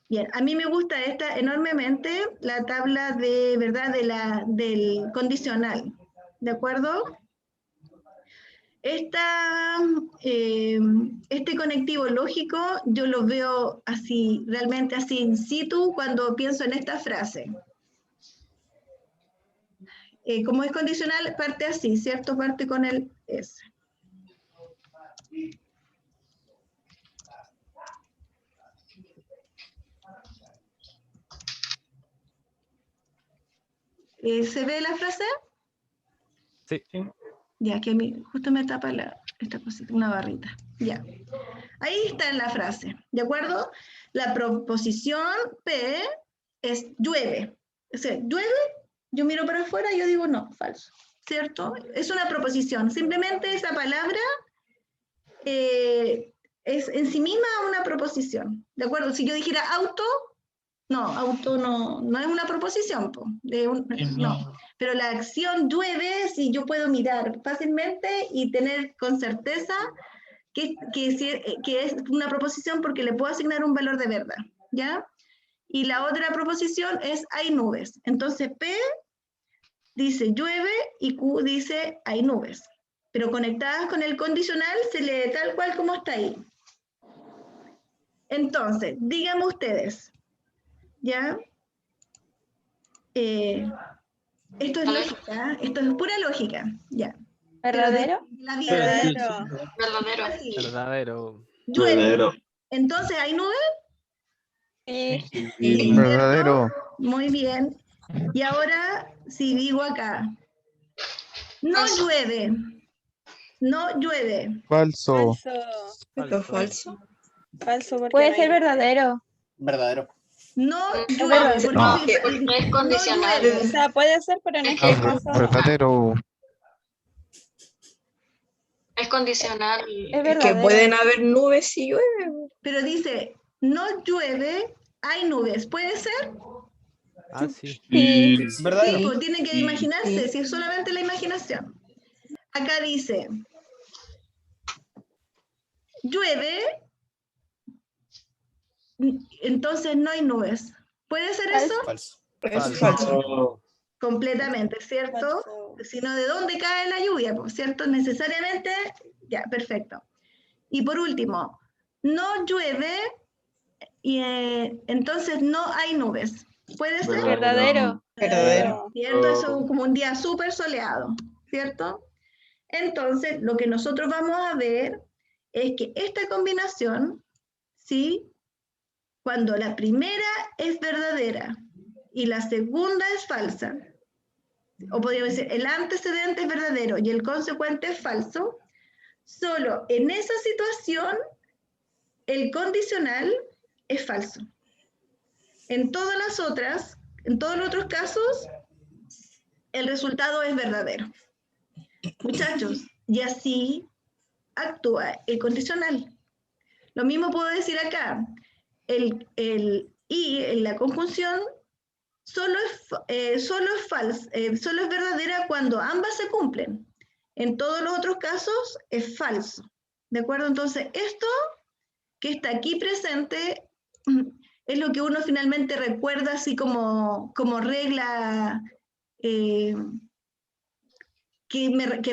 Bien, a mí me gusta enormemente la tabla de verdad del condicional. ¿De acuerdo? Este conectivo lógico yo lo veo así, realmente así in situ cuando pienso en esta frase. Como es condicional, parte así, ¿cierto? Parte con el S. ¿Se ve la frase? Sí. Ya, que a mí justo me tapa esta cosita, una barrita. Ya. Ahí está en la frase, ¿de acuerdo? La proposición P es llueve. O sea, llueve, yo miro para afuera y yo digo no, falso. ¿Cierto? Es una proposición. Simplemente esa palabra es en sí misma una proposición. ¿De acuerdo? Si yo dijera auto, auto no es una proposición. No. Pero la acción llueve si yo puedo mirar fácilmente y tener con certeza que es una proposición porque le puedo asignar un valor de verdad, ¿ya? y la otra proposición es hay nubes. Entonces P dice llueve y Q dice hay nubes. Pero conectadas con el condicional se lee tal cual como está ahí. Entonces, díganme ustedes, ¿ya? Esto es lógica, esto es pura lógica, ya. ¿Verdadero? La vida. Verdadero. Sí. Verdadero. Llueve. Entonces, ¿hay nubes? Sí. Verdadero. Muy bien. Y ahora, si digo acá, no Falso. llueve. No llueve. Falso. ¿Esto es falso? Falso porque puede ser verdadero. Verdadero. No Es llueve. verdadero. No. Porque es condicional. No llueve. O sea, puede ser, pero en este caso Verdadero. Es condicional. es Es que verdadero. pueden haber nubes si llueve. Pero dice, no llueve, hay nubes. ¿Puede ser? Ah, sí. Sí. Verdadero. Sí, pues tienen que imaginarse, Sí. si es solamente la imaginación. Acá dice, llueve, entonces no hay nubes. ¿Puede ser eso? Falso. Es Falso. falso. Completamente, ¿cierto? Falso. Sino de dónde cae la lluvia, pues, ¿cierto? Necesariamente, ya, perfecto. Y por último, no llueve y entonces no hay nubes. ¿Puede ser? Verdadero. Verdadero. ¿Cierto? Eso es como un día súper soleado, ¿cierto? Entonces, lo que nosotros vamos a ver es que esta combinación, ¿sí? Cuando la primera es verdadera y la segunda es falsa, o podríamos decir, el antecedente es verdadero y el consecuente es falso, solo en esa situación el condicional es falso. En todas las otras, en todos los otros casos, el resultado es verdadero. Muchachos, y así actúa el condicional. Lo mismo puedo decir acá. El y en la conjunción solo es verdadera cuando ambas se cumplen. En todos los otros casos es falso. ¿De acuerdo? Entonces, esto que está aquí presente es lo que uno finalmente recuerda así como regla que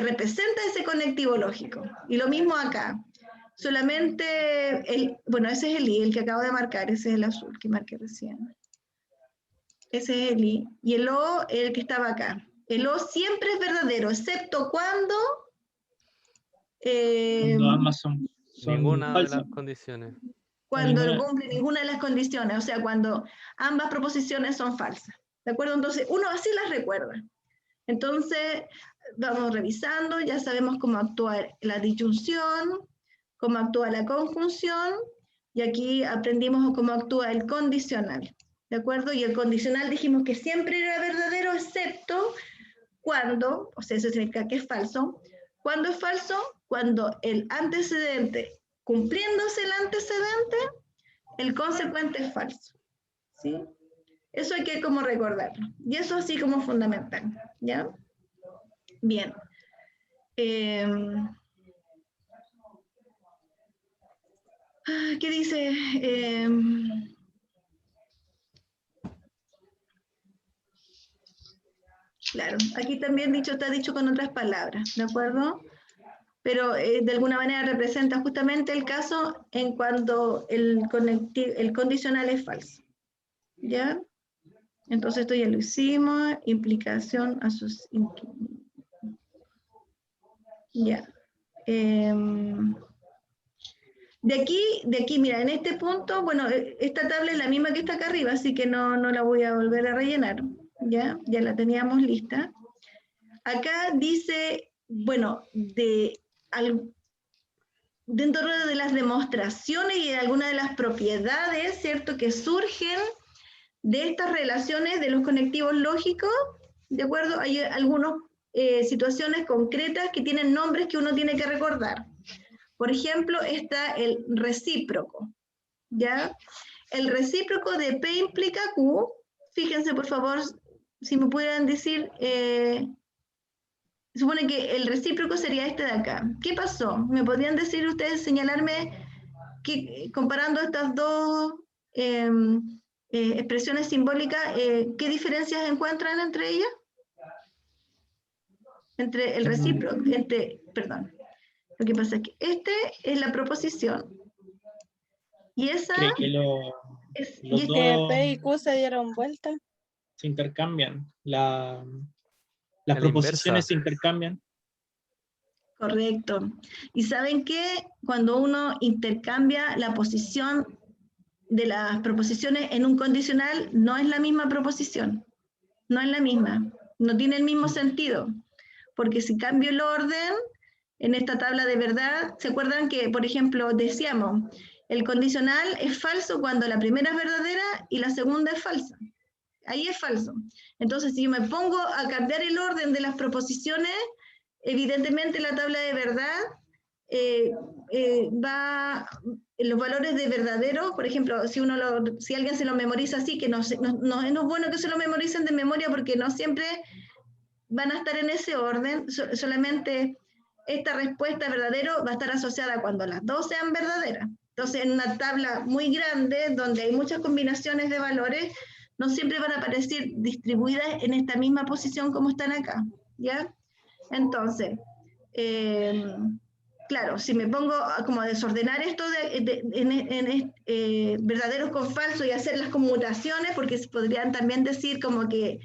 representa ese conectivo lógico. Y lo mismo acá. Solamente, bueno, ese es el I, el que acabo de marcar, ese es el azul que marqué recién. Ese es el I. Y el O, el que estaba acá. El O siempre es verdadero, excepto cuando... Cuando ambas son Ninguna de falsas. las condiciones. Cuando no Ninguna. cumple ninguna de las condiciones, o sea, cuando ambas proposiciones son falsas. ¿De acuerdo? Entonces, uno así las recuerda. Entonces, vamos revisando, ya sabemos cómo actúa la disyunción, cómo actúa la conjunción, y aquí aprendimos cómo actúa el condicional. ¿De acuerdo? Y el condicional dijimos que siempre era verdadero, excepto cuando, o sea, eso significa que es falso. ¿Cuándo es falso? Cuando el antecedente, cumpliéndose el antecedente, el consecuente es falso. ¿Sí? Eso hay que como recordarlo. Y eso así como fundamental. ¿Ya? Bien. ¿Qué dice? Claro, aquí también está dicho con otras palabras, ¿de acuerdo? Pero de alguna manera representa justamente el caso en cuando el condicional es falso. ¿Ya? Entonces esto ya lo hicimos, implicación a sus... Ya. De aquí, mira, en este punto, bueno, esta tabla es la misma que está acá arriba, así que no la voy a volver a rellenar, ¿ya? Ya la teníamos lista. Acá dice, bueno, dentro de las demostraciones y de algunas de las propiedades, ¿cierto?, que surgen de estas relaciones de los conectivos lógicos, ¿de acuerdo? Hay algunas situaciones concretas que tienen nombres que uno tiene que recordar. Por ejemplo, está el recíproco, ¿ya? El recíproco de P implica Q. Fíjense, por favor, si me pudieran decir, supone que el recíproco sería este de acá. ¿Qué pasó? ¿Me podrían decir ustedes, señalarme, que comparando estas dos expresiones simbólicas, ¿qué diferencias encuentran entre ellas? Entre el recíproco, perdón. Lo que pasa es que es la proposición. Y esa Creo que los Que dos P y Q se dieron vuelta. se intercambian. Las A la proposiciones inversa. se intercambian. correcto. Y saben que cuando uno intercambia la posición de las proposiciones en un condicional, no es la misma proposición. No es la misma. No tiene el mismo sentido. Porque si cambio el orden en esta tabla de verdad, ¿se acuerdan que, por ejemplo, decíamos, el condicional es falso cuando la primera es verdadera y la segunda es falsa? Ahí es falso. Entonces, si yo me pongo a cambiar el orden de las proposiciones, evidentemente la tabla de verdad los valores de verdadero, por ejemplo, si alguien se lo memoriza así, que no es bueno que se lo memoricen de memoria porque no siempre van a estar en ese orden, solamente esta respuesta verdadero va a estar asociada cuando las dos sean verdaderas. Entonces, en una tabla muy grande, donde hay muchas combinaciones de valores, no siempre van a aparecer distribuidas en esta misma posición como están acá, ¿ya? Entonces, claro, si me pongo como a desordenar esto verdaderos con falso y hacer las conmutaciones, porque se podrían también decir como que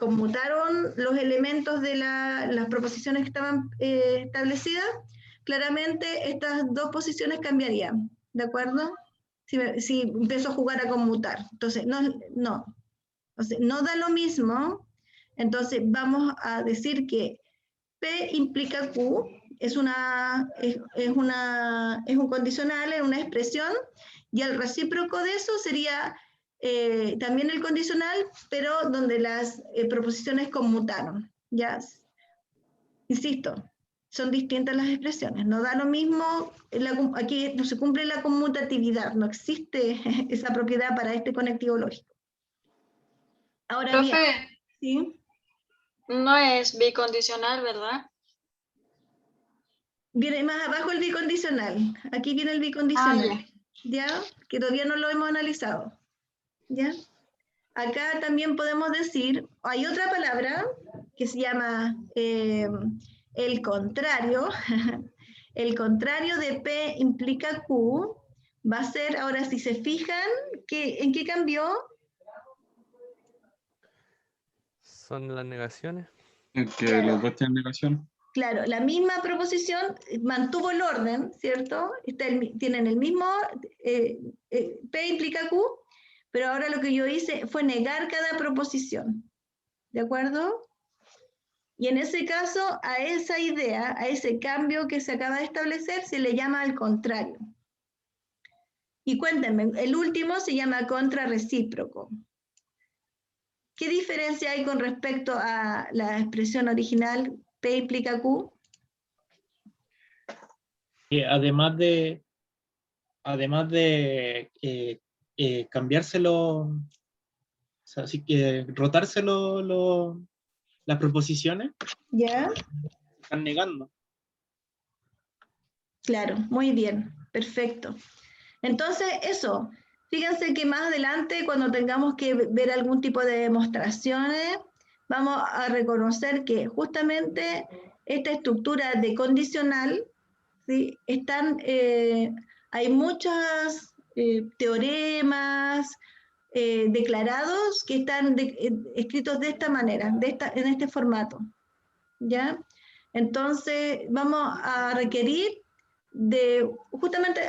conmutaron los elementos de las proposiciones que estaban establecidas, claramente estas dos posiciones cambiarían, ¿de acuerdo? Si empiezo a jugar a conmutar. Entonces, no da lo mismo. Entonces, vamos a decir que P implica Q, es un condicional, es una expresión, y el recíproco de eso sería también el condicional, pero donde las proposiciones conmutaron. ¿Ya? Insisto, son distintas las expresiones, no da lo mismo, aquí no se cumple la conmutatividad, no existe esa propiedad para este conectivo lógico. Ahora Profe, bien, ¿sí? no es bicondicional, ¿verdad? Viene más abajo el bicondicional, aquí viene el bicondicional, ¿ya? Que todavía no lo hemos analizado, ¿ya? Acá también podemos decir, hay otra palabra que se llama el contrario. El contrario de P implica Q. Va a ser, ahora si se fijan, ¿en qué cambió? Son las negaciones. En que los dos tienen negación. Claro, la misma proposición mantuvo el orden, ¿cierto? Tienen el mismo, P implica Q, pero ahora lo que yo hice fue negar cada proposición, ¿de acuerdo? Y en ese caso, a esa idea, a ese cambio que se acaba de establecer, se le llama al contrario. Y cuéntenme, el último se llama contrarrecíproco. ¿Qué diferencia hay con respecto a la expresión original P implica Q? Además de cambiárselo, o sea, así que rotárselo las proposiciones, ¿Ya? están negando. Claro, muy bien, perfecto. Entonces, eso, fíjense que más adelante, cuando tengamos que ver algún tipo de demostraciones, vamos a reconocer que justamente esta estructura de condicional, ¿sí? Hay muchos teoremas declarados que están escritos de esta manera, en este formato, ¿ya? Entonces, vamos a requerir de justamente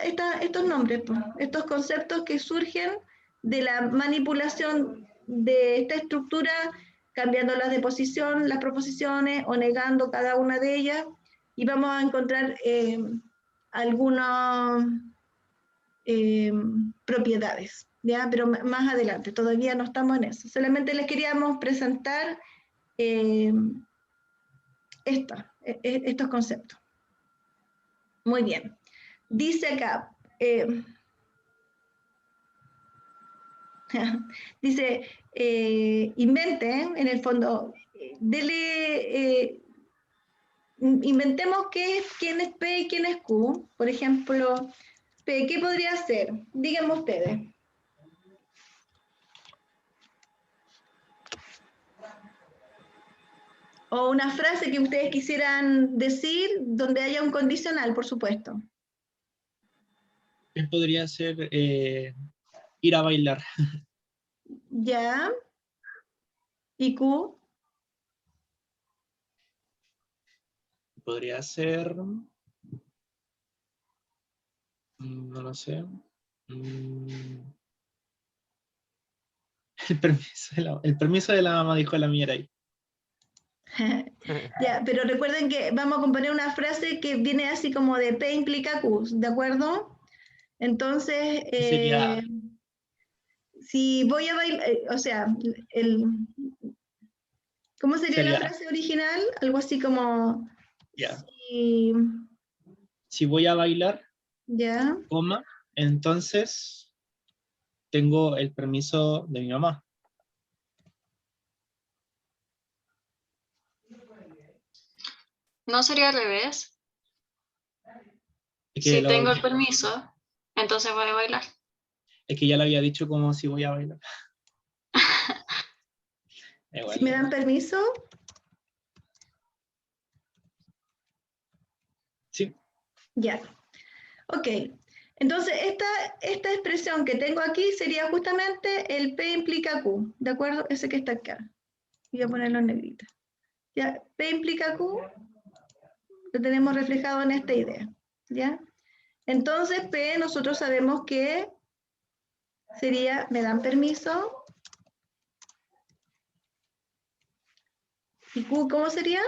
estos nombres, pues, estos conceptos que surgen de la manipulación de esta estructura, cambiando las de posición, las proposiciones o negando cada una de ellas, y vamos a encontrar algunas propiedades, ¿ya? Pero más adelante, todavía no estamos en eso. Solamente les queríamos presentar estos conceptos. Muy bien. Dice acá, dice, inventen, en el fondo, inventemos quién es P y quién es Q. Por ejemplo, P, ¿qué podría ser? Díganme ustedes. O una frase que ustedes quisieran decir donde haya un condicional, por supuesto. Podría ser ir a bailar. Ya. ¿Y Q? Podría ser... no lo sé. El permiso de la mamá, dijo la mía ahí. Ya, pero recuerden que vamos a componer una frase que viene así como de P implica Q, ¿de acuerdo? Entonces, Sería... si voy a bailar, o sea, ¿cómo sería la frase original? Algo así como... Ya. Si, si voy a bailar, ya. Coma, entonces tengo el permiso de mi mamá. ¿No sería al revés? Es que Si tengo el permiso, entonces voy a bailar. Es que ya lo había dicho como si voy a bailar. Si me dan permiso. Sí. Ya. Ok. Entonces, esta expresión que tengo aquí sería justamente el P implica Q, ¿de acuerdo? Ese que está acá. Voy a ponerlo en negrita. Ya, P implica Q, lo tenemos reflejado en esta idea, ¿ya? Entonces, P nosotros sabemos que sería, ¿me dan permiso? ¿Y Q cómo sería?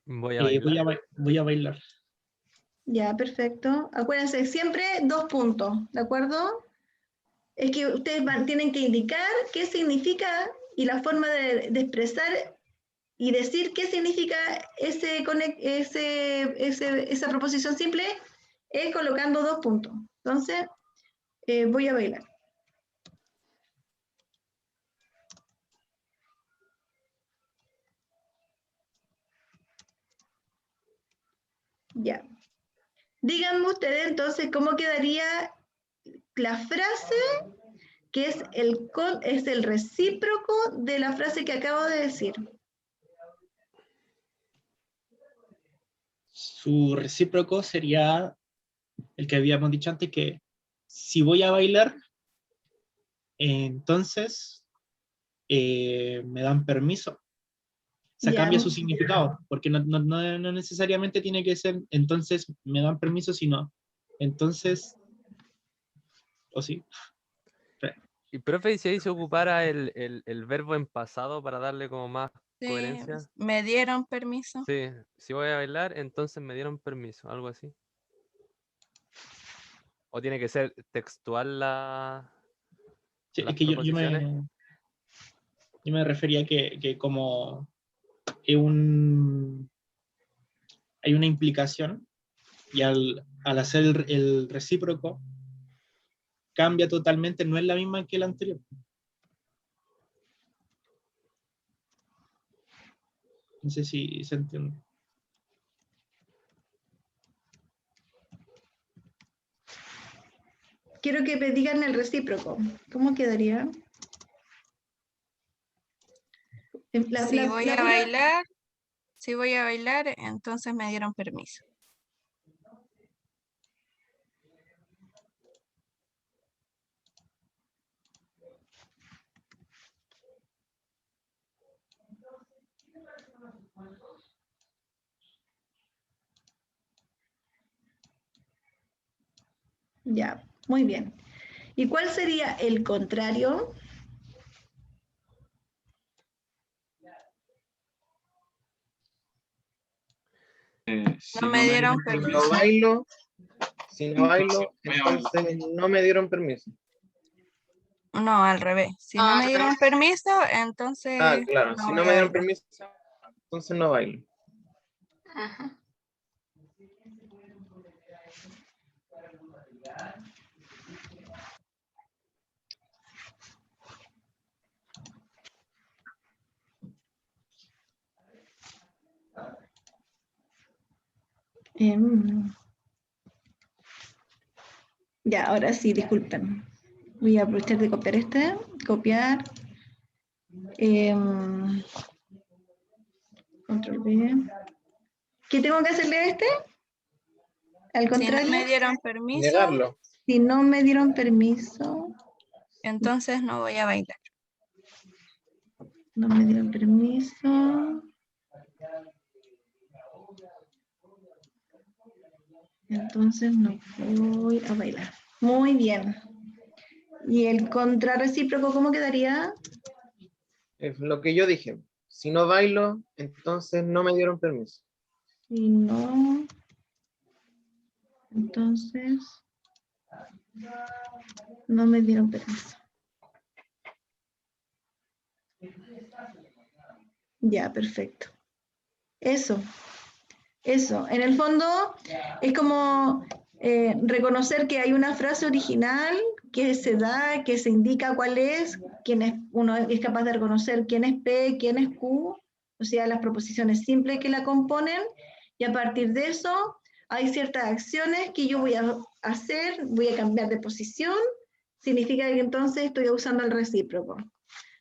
Voy a bailar. Voy a bailar. Ya, perfecto. Acuérdense, siempre 2 puntos, ¿de acuerdo? Es que ustedes tienen que indicar qué significa y la forma de expresar y decir qué significa esa proposición simple es colocando 2 puntos. Entonces, voy a bailar. Ya. Díganme ustedes entonces cómo quedaría la frase que es el recíproco de la frase que acabo de decir. Su recíproco sería el que habíamos dicho antes, que si voy a bailar, entonces me dan permiso. O sea, cambia su significado, porque no necesariamente tiene que ser entonces me dan permiso, sino entonces, o sí. Y profe, ¿y si ahí se ocupara el verbo en pasado para darle como más coherencia? Me dieron permiso. Sí, si voy a bailar, entonces me dieron permiso, algo así. ¿O tiene que ser textual las proposiciones? Yo me refería que como hay una implicación, y al hacer el recíproco cambia totalmente, no es la misma que la anterior. No sé si se entiende. Quiero que me digan el recíproco. ¿Cómo quedaría? Si voy a bailar, entonces me dieron permiso. Ya, muy bien. ¿Y cuál sería el contrario? No me dieron permiso. Si no bailo, entonces no me dieron permiso. No, al revés. Si no me dieron permiso, entonces... claro. Si no me dieron permiso, entonces no bailo. Ajá. Ya, ahora sí, disculpen. Voy a aprovechar de copiar copiar. Control B. ¿Qué tengo que hacerle a este? Al contrario. Si no me dieron permiso, Negarlo. Si no me dieron permiso. entonces no voy a bailar. No me dieron permiso. Entonces no voy a bailar. Muy bien. ¿Y el contrarrecíproco cómo quedaría? Es lo que yo dije. Si no bailo, entonces no me dieron permiso. Si no, entonces no me dieron permiso. Ya, perfecto. Eso. En el fondo es como reconocer que hay una frase original que se da, que se indica cuál es, uno es capaz de reconocer quién es P, quién es Q, o sea, las proposiciones simples que la componen, y a partir de eso hay ciertas acciones que yo voy a hacer, voy a cambiar de posición, significa que entonces estoy usando el recíproco.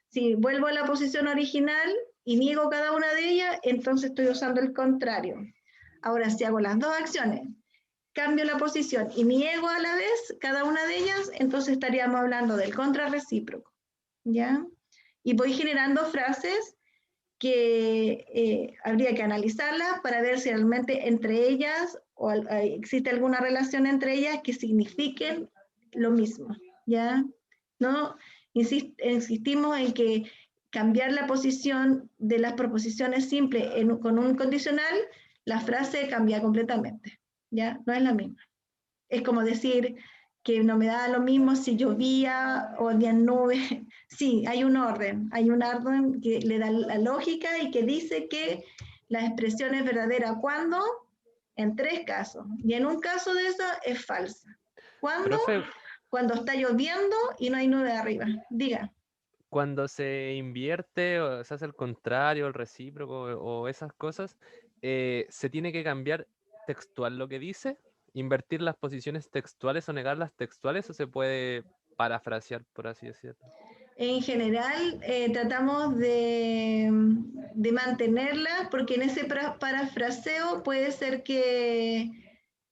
Si vuelvo a la posición original y niego cada una de ellas, entonces estoy usando el contrario. Ahora, si hago las dos acciones, cambio la posición y niego a la vez cada una de ellas, entonces estaríamos hablando del contrarrecíproco, ¿ya? Y voy generando frases que habría que analizarlas para ver si realmente entre ellas o existe alguna relación entre ellas que signifiquen lo mismo, ¿ya? ¿No? Insistimos en que cambiar la posición de las proposiciones simples con un condicional, la frase cambia completamente, ¿ya? No es la misma. Es como decir que no me da lo mismo si llovía o había nubes. Sí, hay un orden que le da la lógica y que dice que la expresión es verdadera cuando, en 3 casos, y en un caso de eso es falsa. ¿Cuándo? Profe, Cuando está lloviendo y no hay nube arriba. Diga. cuando se invierte o se hace el contrario, el recíproco o esas cosas, ¿se tiene que cambiar textual lo que dice? ¿Invertir las posiciones textuales o negar las textuales o se puede parafrasear, por así decirlo? En general, tratamos de mantenerla porque en ese parafraseo puede ser que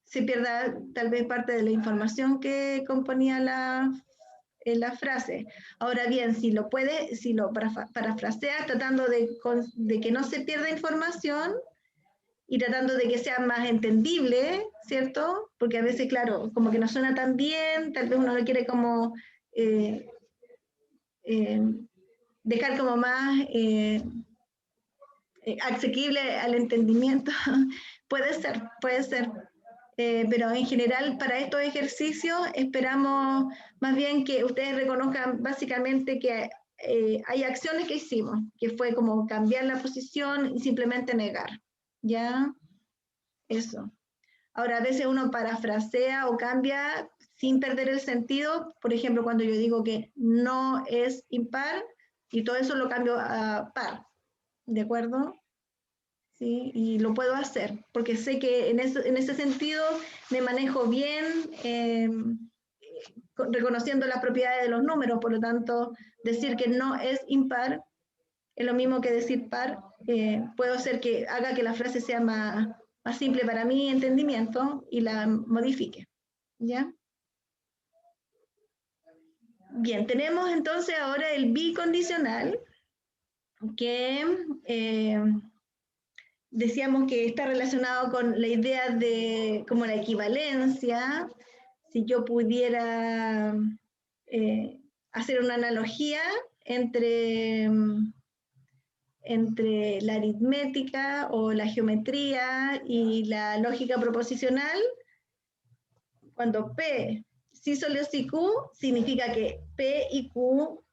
se pierda tal vez parte de la información que componía la frase. Ahora bien, si lo parafraseas tratando de que no se pierda información y tratando de que sea más entendible, ¿cierto? Porque a veces, claro, como que no suena tan bien, tal vez uno lo quiere como dejar como más asequible al entendimiento. Puede ser. Pero en general para estos ejercicios esperamos más bien que ustedes reconozcan básicamente que hay acciones que hicimos, que fue como cambiar la posición y simplemente negar, ¿ya? Eso. Ahora a veces uno parafrasea o cambia sin perder el sentido, por ejemplo cuando yo digo que no es impar y todo eso lo cambio a par, ¿de acuerdo? ¿Sí? Y lo puedo hacer, porque sé que en ese sentido me manejo bien, reconociendo las propiedades de los números, por lo tanto, decir que no es impar es lo mismo que decir par, puedo hacer que haga que la frase sea más simple para mi entendimiento y la modifique, ¿ya? Bien, tenemos entonces ahora el bicondicional, que decíamos que está relacionado con la idea de como la equivalencia. Si yo pudiera hacer una analogía entre la aritmética o la geometría y la lógica proposicional, cuando P, sí, solo sí Q, significa que P y Q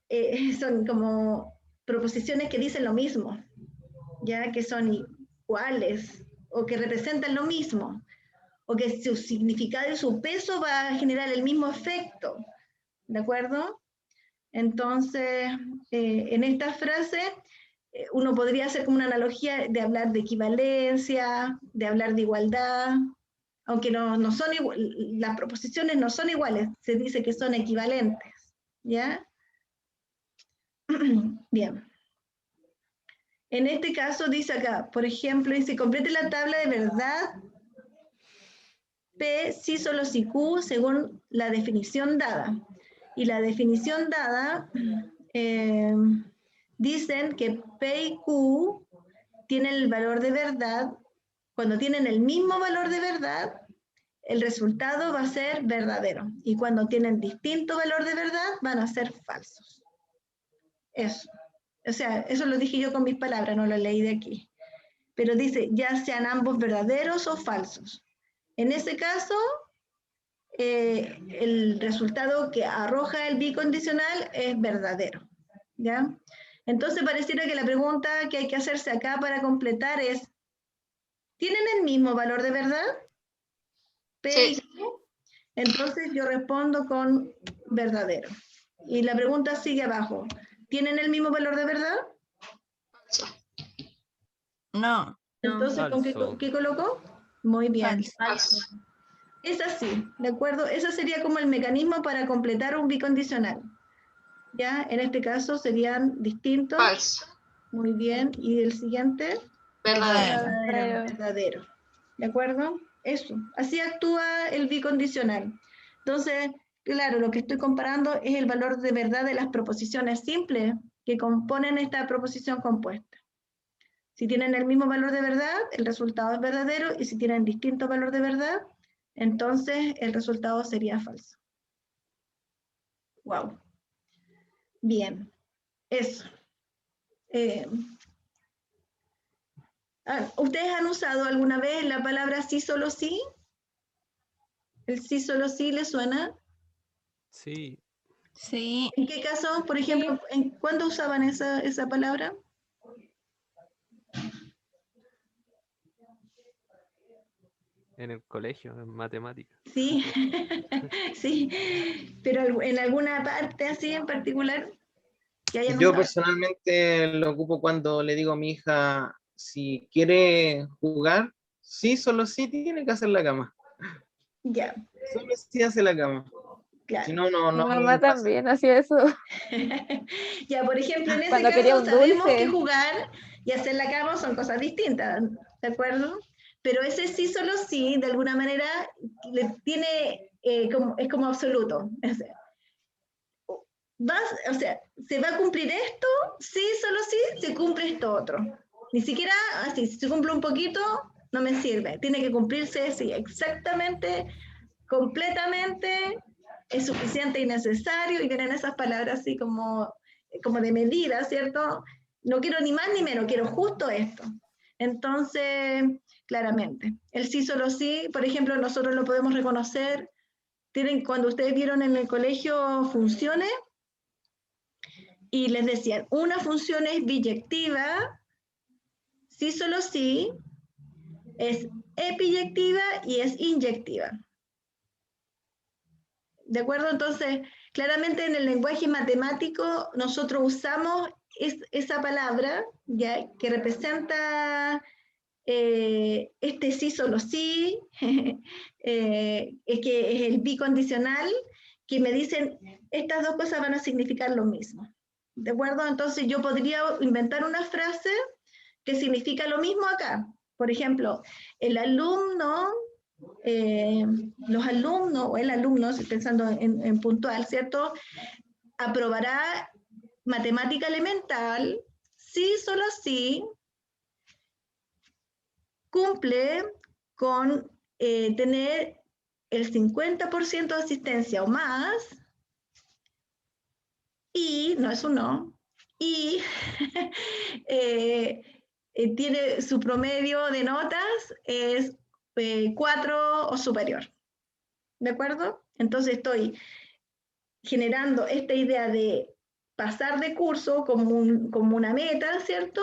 son como proposiciones que dicen lo mismo, ya que son iguales o que representan lo mismo, o que su significado y su peso va a generar el mismo efecto, ¿de acuerdo? Entonces, en esta frase, uno podría hacer como una analogía de hablar de equivalencia, de hablar de igualdad, aunque no son las proposiciones no son iguales, se dice que son equivalentes, ¿ya? Bien. En este caso dice acá, por ejemplo, dice, complete la tabla de verdad P, sí, solo si Q, según la definición dada. Y la definición dada, dicen que P y Q tienen el valor de verdad. Cuando tienen el mismo valor de verdad, el resultado va a ser verdadero. Y cuando tienen distinto valor de verdad, van a ser falsos. Eso. O sea, eso lo dije yo con mis palabras, no lo leí de aquí. Pero dice, ya sean ambos verdaderos o falsos. En ese caso, el resultado que arroja el bicondicional es verdadero. ¿Ya? Entonces pareciera que la pregunta que hay que hacerse acá para completar es, ¿tienen el mismo valor de verdad? P y Q. Entonces yo respondo con verdadero. Y la pregunta sigue abajo. ¿Tienen el mismo valor de verdad? No. Entonces, ¿con qué colocó? Muy bien. Falso. Es así, ¿de acuerdo? Ese sería como el mecanismo para completar un bicondicional. ¿Ya? En este caso serían distintos. Falso. Muy bien. ¿Y el siguiente? Verdadero. Verdadero. ¿De acuerdo? Eso. Así actúa el bicondicional. Entonces, claro, lo que estoy comparando es el valor de verdad de las proposiciones simples que componen esta proposición compuesta. Si tienen el mismo valor de verdad, el resultado es verdadero, y si tienen distinto valor de verdad, entonces el resultado sería falso. Wow. Bien. Eso. ¿Ustedes han usado alguna vez la palabra sí, solo sí? ¿El sí, solo sí les suena? Sí. Sí. ¿En qué caso, por ejemplo, cuándo usaban esa palabra? En el colegio, en matemáticas. Sí, sí, pero en alguna parte así en particular que hayan Yo usado. personalmente lo ocupo cuando le digo a mi hija, si quiere jugar, sí, solo sí tiene que hacer la cama. Ya. Solo sí hace la cama. Claro. Si no, no, Mi no. mamá también hacía eso. Ya, por ejemplo, en ese Cuando quería caso un sabemos dulce. que jugar y hacer la cama son cosas distintas, ¿de acuerdo? Pero ese sí, solo sí, de alguna manera, tiene, es como absoluto. O sea, ¿se va a cumplir esto? Sí, solo sí, se cumple esto otro. Ni siquiera así, si se cumple un poquito, no me sirve. Tiene que cumplirse, sí, exactamente, completamente, es suficiente y necesario, y vienen esas palabras así como de medida, ¿cierto? No quiero ni más ni menos, quiero justo esto. Entonces, claramente, el sí, solo sí, por ejemplo, nosotros lo podemos reconocer, cuando ustedes vieron en el colegio funciones, y les decían, una función es biyectiva, sí, solo sí, es epiyectiva y es inyectiva. ¿De acuerdo? Entonces, claramente en el lenguaje matemático nosotros usamos esa palabra, ¿ya? Que representa este sí, solo sí, es que es el bicondicional, que me dicen, estas dos cosas van a significar lo mismo. ¿De acuerdo? Entonces yo podría inventar una frase que significa lo mismo acá. Por ejemplo, el alumno, los alumnos o el alumno, pensando en puntual, ¿cierto? Aprobará matemática elemental, sí, solo sí, cumple con tener el 50% de asistencia o más, y no es un no, y tiene su promedio de notas es 4 o superior. ¿De acuerdo? Entonces estoy generando esta idea de pasar de curso como una meta, ¿cierto?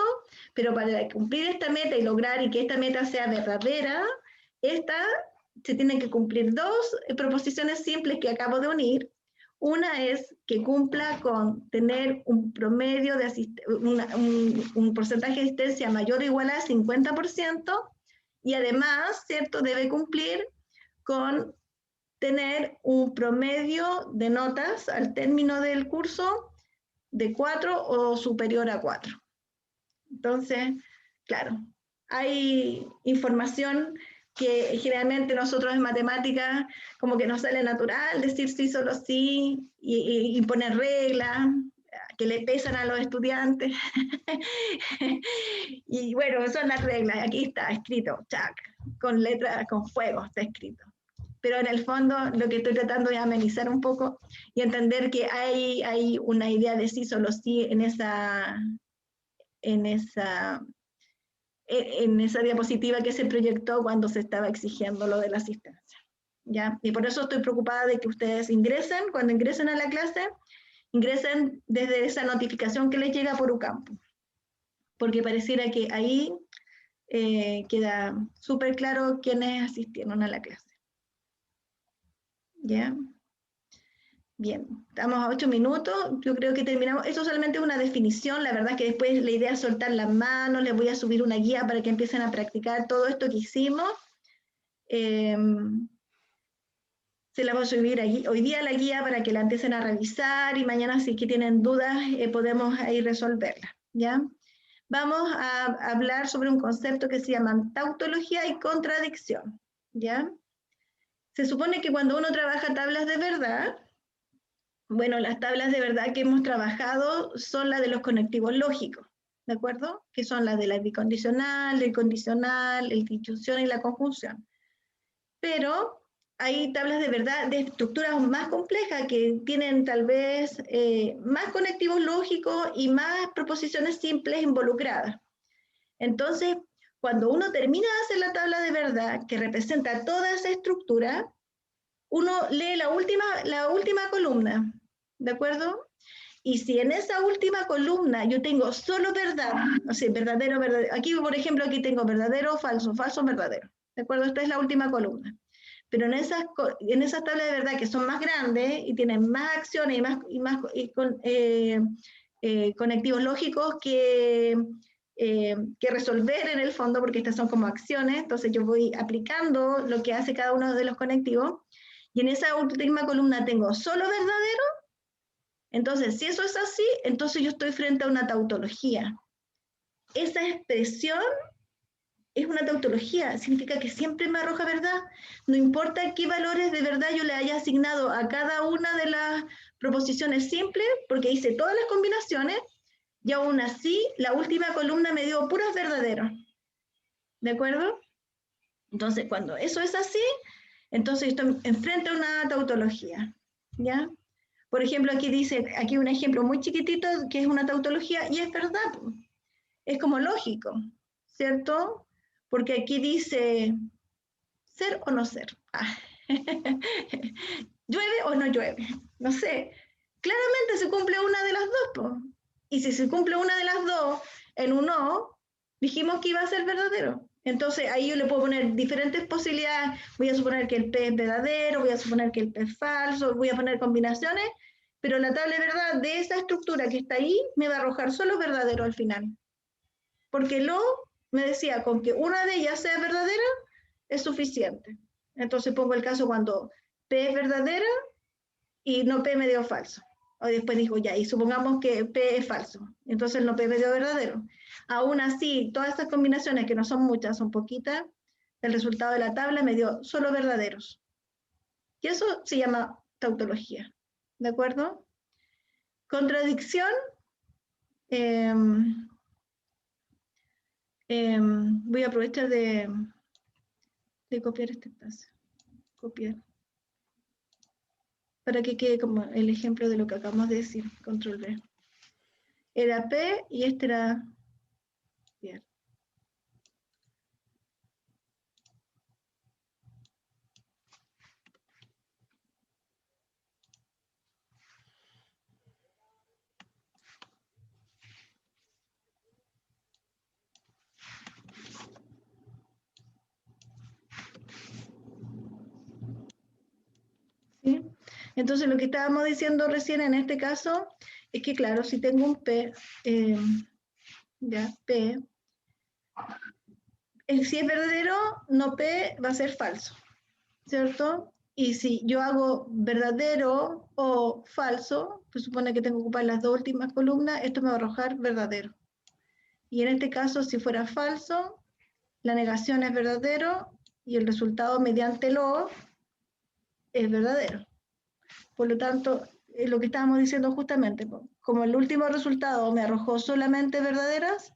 Pero para cumplir esta meta y lograr y que esta meta sea verdadera, se tienen que cumplir dos proposiciones simples que acabo de unir. Una es que cumpla con tener un promedio de un porcentaje de asistencia mayor o igual a 50%, y además, ¿cierto?, debe cumplir con tener un promedio de notas al término del curso de 4 o superior a 4. Entonces, claro, hay información que generalmente nosotros en matemáticas como que nos sale natural decir sí, solo sí, y poner reglas que le pesan a los estudiantes. Y bueno, son las reglas, aquí está escrito, chac, con letras, con fuego está escrito. Pero en el fondo lo que estoy tratando es amenizar un poco y entender que hay una idea de sí, solo sí en esa diapositiva que se proyectó cuando se estaba exigiendo lo de la asistencia. ¿Ya? Y por eso estoy preocupada de que ustedes ingresen, cuando ingresen a la clase, ingresen desde esa notificación que les llega por UCAMPO, porque pareciera que ahí queda súper claro quiénes asistieron a la clase. ¿Ya? Bien, estamos a 8 minutos, yo creo que terminamos. Esto solamente es una definición, la verdad es que después la idea es soltar las manos, les voy a subir una guía para que empiecen a practicar todo esto que hicimos. Se la voy a subir hoy día la guía para que la empiecen a revisar y mañana si que tienen dudas podemos ahí resolverla, ¿ya? Vamos a hablar sobre un concepto que se llama tautología y contradicción, ¿ya? Se supone que cuando uno trabaja tablas de verdad, bueno, las tablas de verdad que hemos trabajado son las de los conectivos lógicos, ¿de acuerdo? Que son las de la bicondicional, el condicional, la disyunción y la conjunción. Pero hay tablas de verdad de estructuras más complejas que tienen tal vez más conectivos lógicos y más proposiciones simples involucradas. Entonces, cuando uno termina de hacer la tabla de verdad que representa toda esa estructura, uno lee la última columna, ¿de acuerdo? Y si en esa última columna yo tengo solo verdad, o sea, verdadero, verdadero, aquí por ejemplo, aquí tengo verdadero, falso, falso, verdadero, ¿de acuerdo? Esta es la última columna. Pero en esas tablas de verdad que son más grandes y tienen más acciones conectivos lógicos que resolver en el fondo, porque estas son como acciones, entonces yo voy aplicando lo que hace cada uno de los conectivos, y en esa última columna tengo solo verdadero. Entonces, si eso es así, entonces yo estoy frente a una tautología. Esa expresión es una tautología, significa que siempre me arroja verdad. No importa qué valores de verdad yo le haya asignado a cada una de las proposiciones simples, porque hice todas las combinaciones, y aún así la última columna me dio puros verdaderos. ¿De acuerdo? Entonces, cuando eso es así, entonces estoy enfrente a una tautología. ¿Ya? Por ejemplo, aquí dice, aquí un ejemplo muy chiquitito que es una tautología, y es verdad. Es como lógico, ¿cierto? Porque aquí dice ser o no ser. ¿Llueve o no llueve? No sé. Claramente se cumple una de las dos, po. Y si se cumple una de las dos en un no, dijimos que iba a ser verdadero. Entonces ahí yo le puedo poner diferentes posibilidades. Voy a suponer que el P es verdadero, voy a suponer que el P es falso, voy a poner combinaciones, pero la tabla de verdad de esa estructura que está ahí me va a arrojar solo verdadero al final. Porque lo me decía, con que una de ellas sea verdadera, es suficiente. Entonces pongo el caso cuando P es verdadera y no P me dio falso. O después dijo, ya, y supongamos que P es falso. Entonces no P me dio verdadero. Aún así, todas estas combinaciones, que no son muchas, son poquitas, el resultado de la tabla me dio solo verdaderos. Y eso se llama tautología. ¿De acuerdo? Contradicción. Voy a aprovechar de copiar este espacio. Copiar. Para que quede como el ejemplo de lo que acabamos de decir. Control V. Era P y este era P. ¿Sí? Entonces lo que estábamos diciendo recién en este caso es que claro, si tengo un P, ya, P, si es verdadero, no P va a ser falso, ¿cierto? Y si yo hago verdadero o falso, pues supone que tengo que ocupar las dos últimas columnas, esto me va a arrojar verdadero. Y en este caso, si fuera falso, la negación es verdadero y el resultado mediante lo es verdadero. Por lo tanto, es lo que estábamos diciendo justamente, como el último resultado me arrojó solamente verdaderas,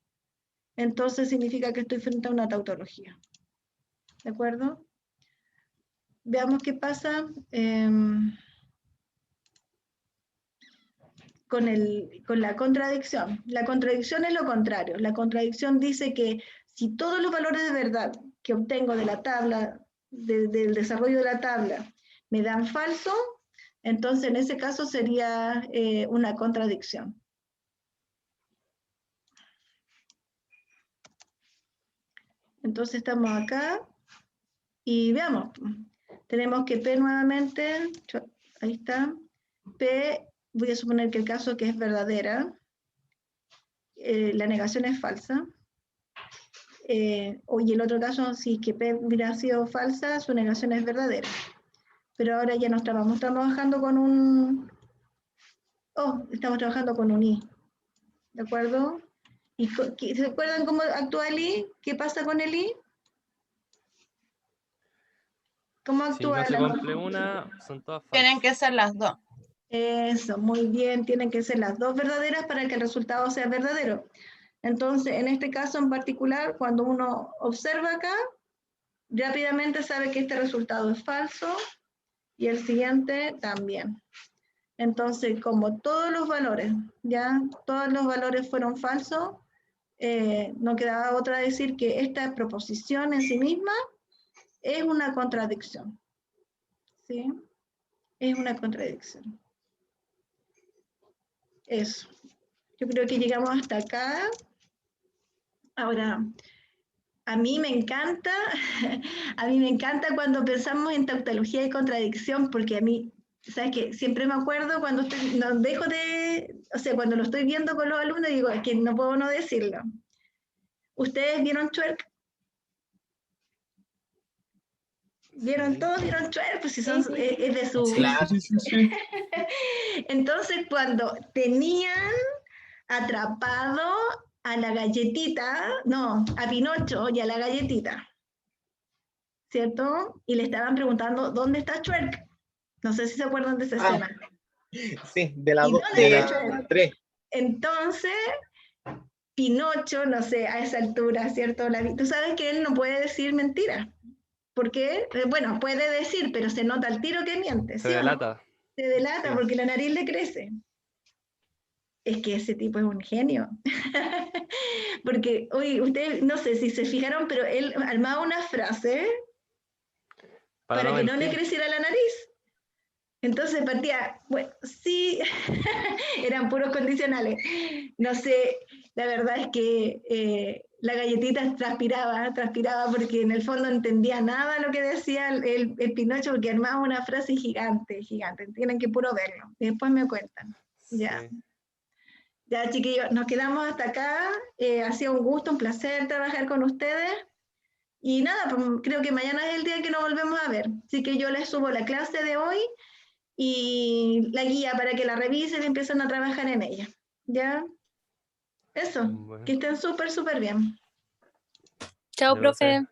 entonces significa que estoy frente a una tautología. ¿De acuerdo? Veamos qué pasa con la contradicción. La contradicción es lo contrario. La contradicción dice que si todos los valores de verdad que obtengo de la tabla, del desarrollo de la tabla, me dan falso, entonces en ese caso sería una contradicción. Entonces estamos acá y veamos. Tenemos que P nuevamente, ahí está, P, voy a suponer que el caso que es verdadera, la negación es falsa, y el otro caso, si es que P hubiera sido falsa, su negación es verdadera. Pero ahora ya no estamos trabajando con un, estamos trabajando con un I, ¿de acuerdo? ¿Y se acuerdan cómo actúa el I? ¿Qué pasa con el I? ¿Cómo actúa? Si no se cumple una, son todas falsas. Tienen que ser las dos. Eso, muy bien, tienen que ser las dos verdaderas para que el resultado sea verdadero. Entonces, en este caso en particular, cuando uno observa acá, rápidamente sabe que este resultado es falso y el siguiente también. Entonces, como todos los valores, ya todos los valores fueron falsos, no quedaba otra decir que esta proposición en sí misma es una contradicción. ¿Sí? Es una contradicción. Eso. Yo creo que llegamos hasta acá. Ahora, a mí me encanta cuando pensamos en tautología y contradicción, porque a mí, ¿sabes qué? Siempre me acuerdo cuando no dejo de, o sea, cuando lo estoy viendo con los alumnos, digo, es que no puedo no decirlo. ¿Ustedes vieron Twerk? ¿Vieron todos? ¿Vieron Twerk? Pues si son, es de su... Sí. Entonces, cuando tenían atrapado a la galletita, no, a Pinocho y a la galletita, ¿cierto? Y le estaban preguntando, ¿dónde está Twerk? No sé si se acuerdan de esa escena. Sí, de la 3. Entonces, Pinocho, no sé, a esa altura, ¿cierto? Tú sabes que él no puede decir mentira. ¿Por qué? Bueno, puede decir, pero se nota al tiro que miente. Se ¿sí delata. ¿no? Se delata Sí. porque la nariz le crece. Es que ese tipo es un genio. Porque, oye, ustedes, no sé si se fijaron, pero él armaba una frase para que no le creciera la nariz. Entonces partía, bueno, sí, eran puros condicionales. No sé, la verdad es que la galletita transpiraba porque en el fondo no entendía nada lo que decía el Pinocho, porque armaba una frase gigante. Tienen que puro verlo. Y después me cuentan. Ya. Sí. Ya, chiquillos, nos quedamos hasta acá. Ha sido un gusto, un placer trabajar con ustedes. Y nada, pues, creo que mañana es el día en que nos volvemos a ver. Así que yo les subo la clase de hoy y la guía para que la revisen y empiecen a trabajar en ella. ¿Ya? Eso, bueno. Que estén súper bien. Chao, profe.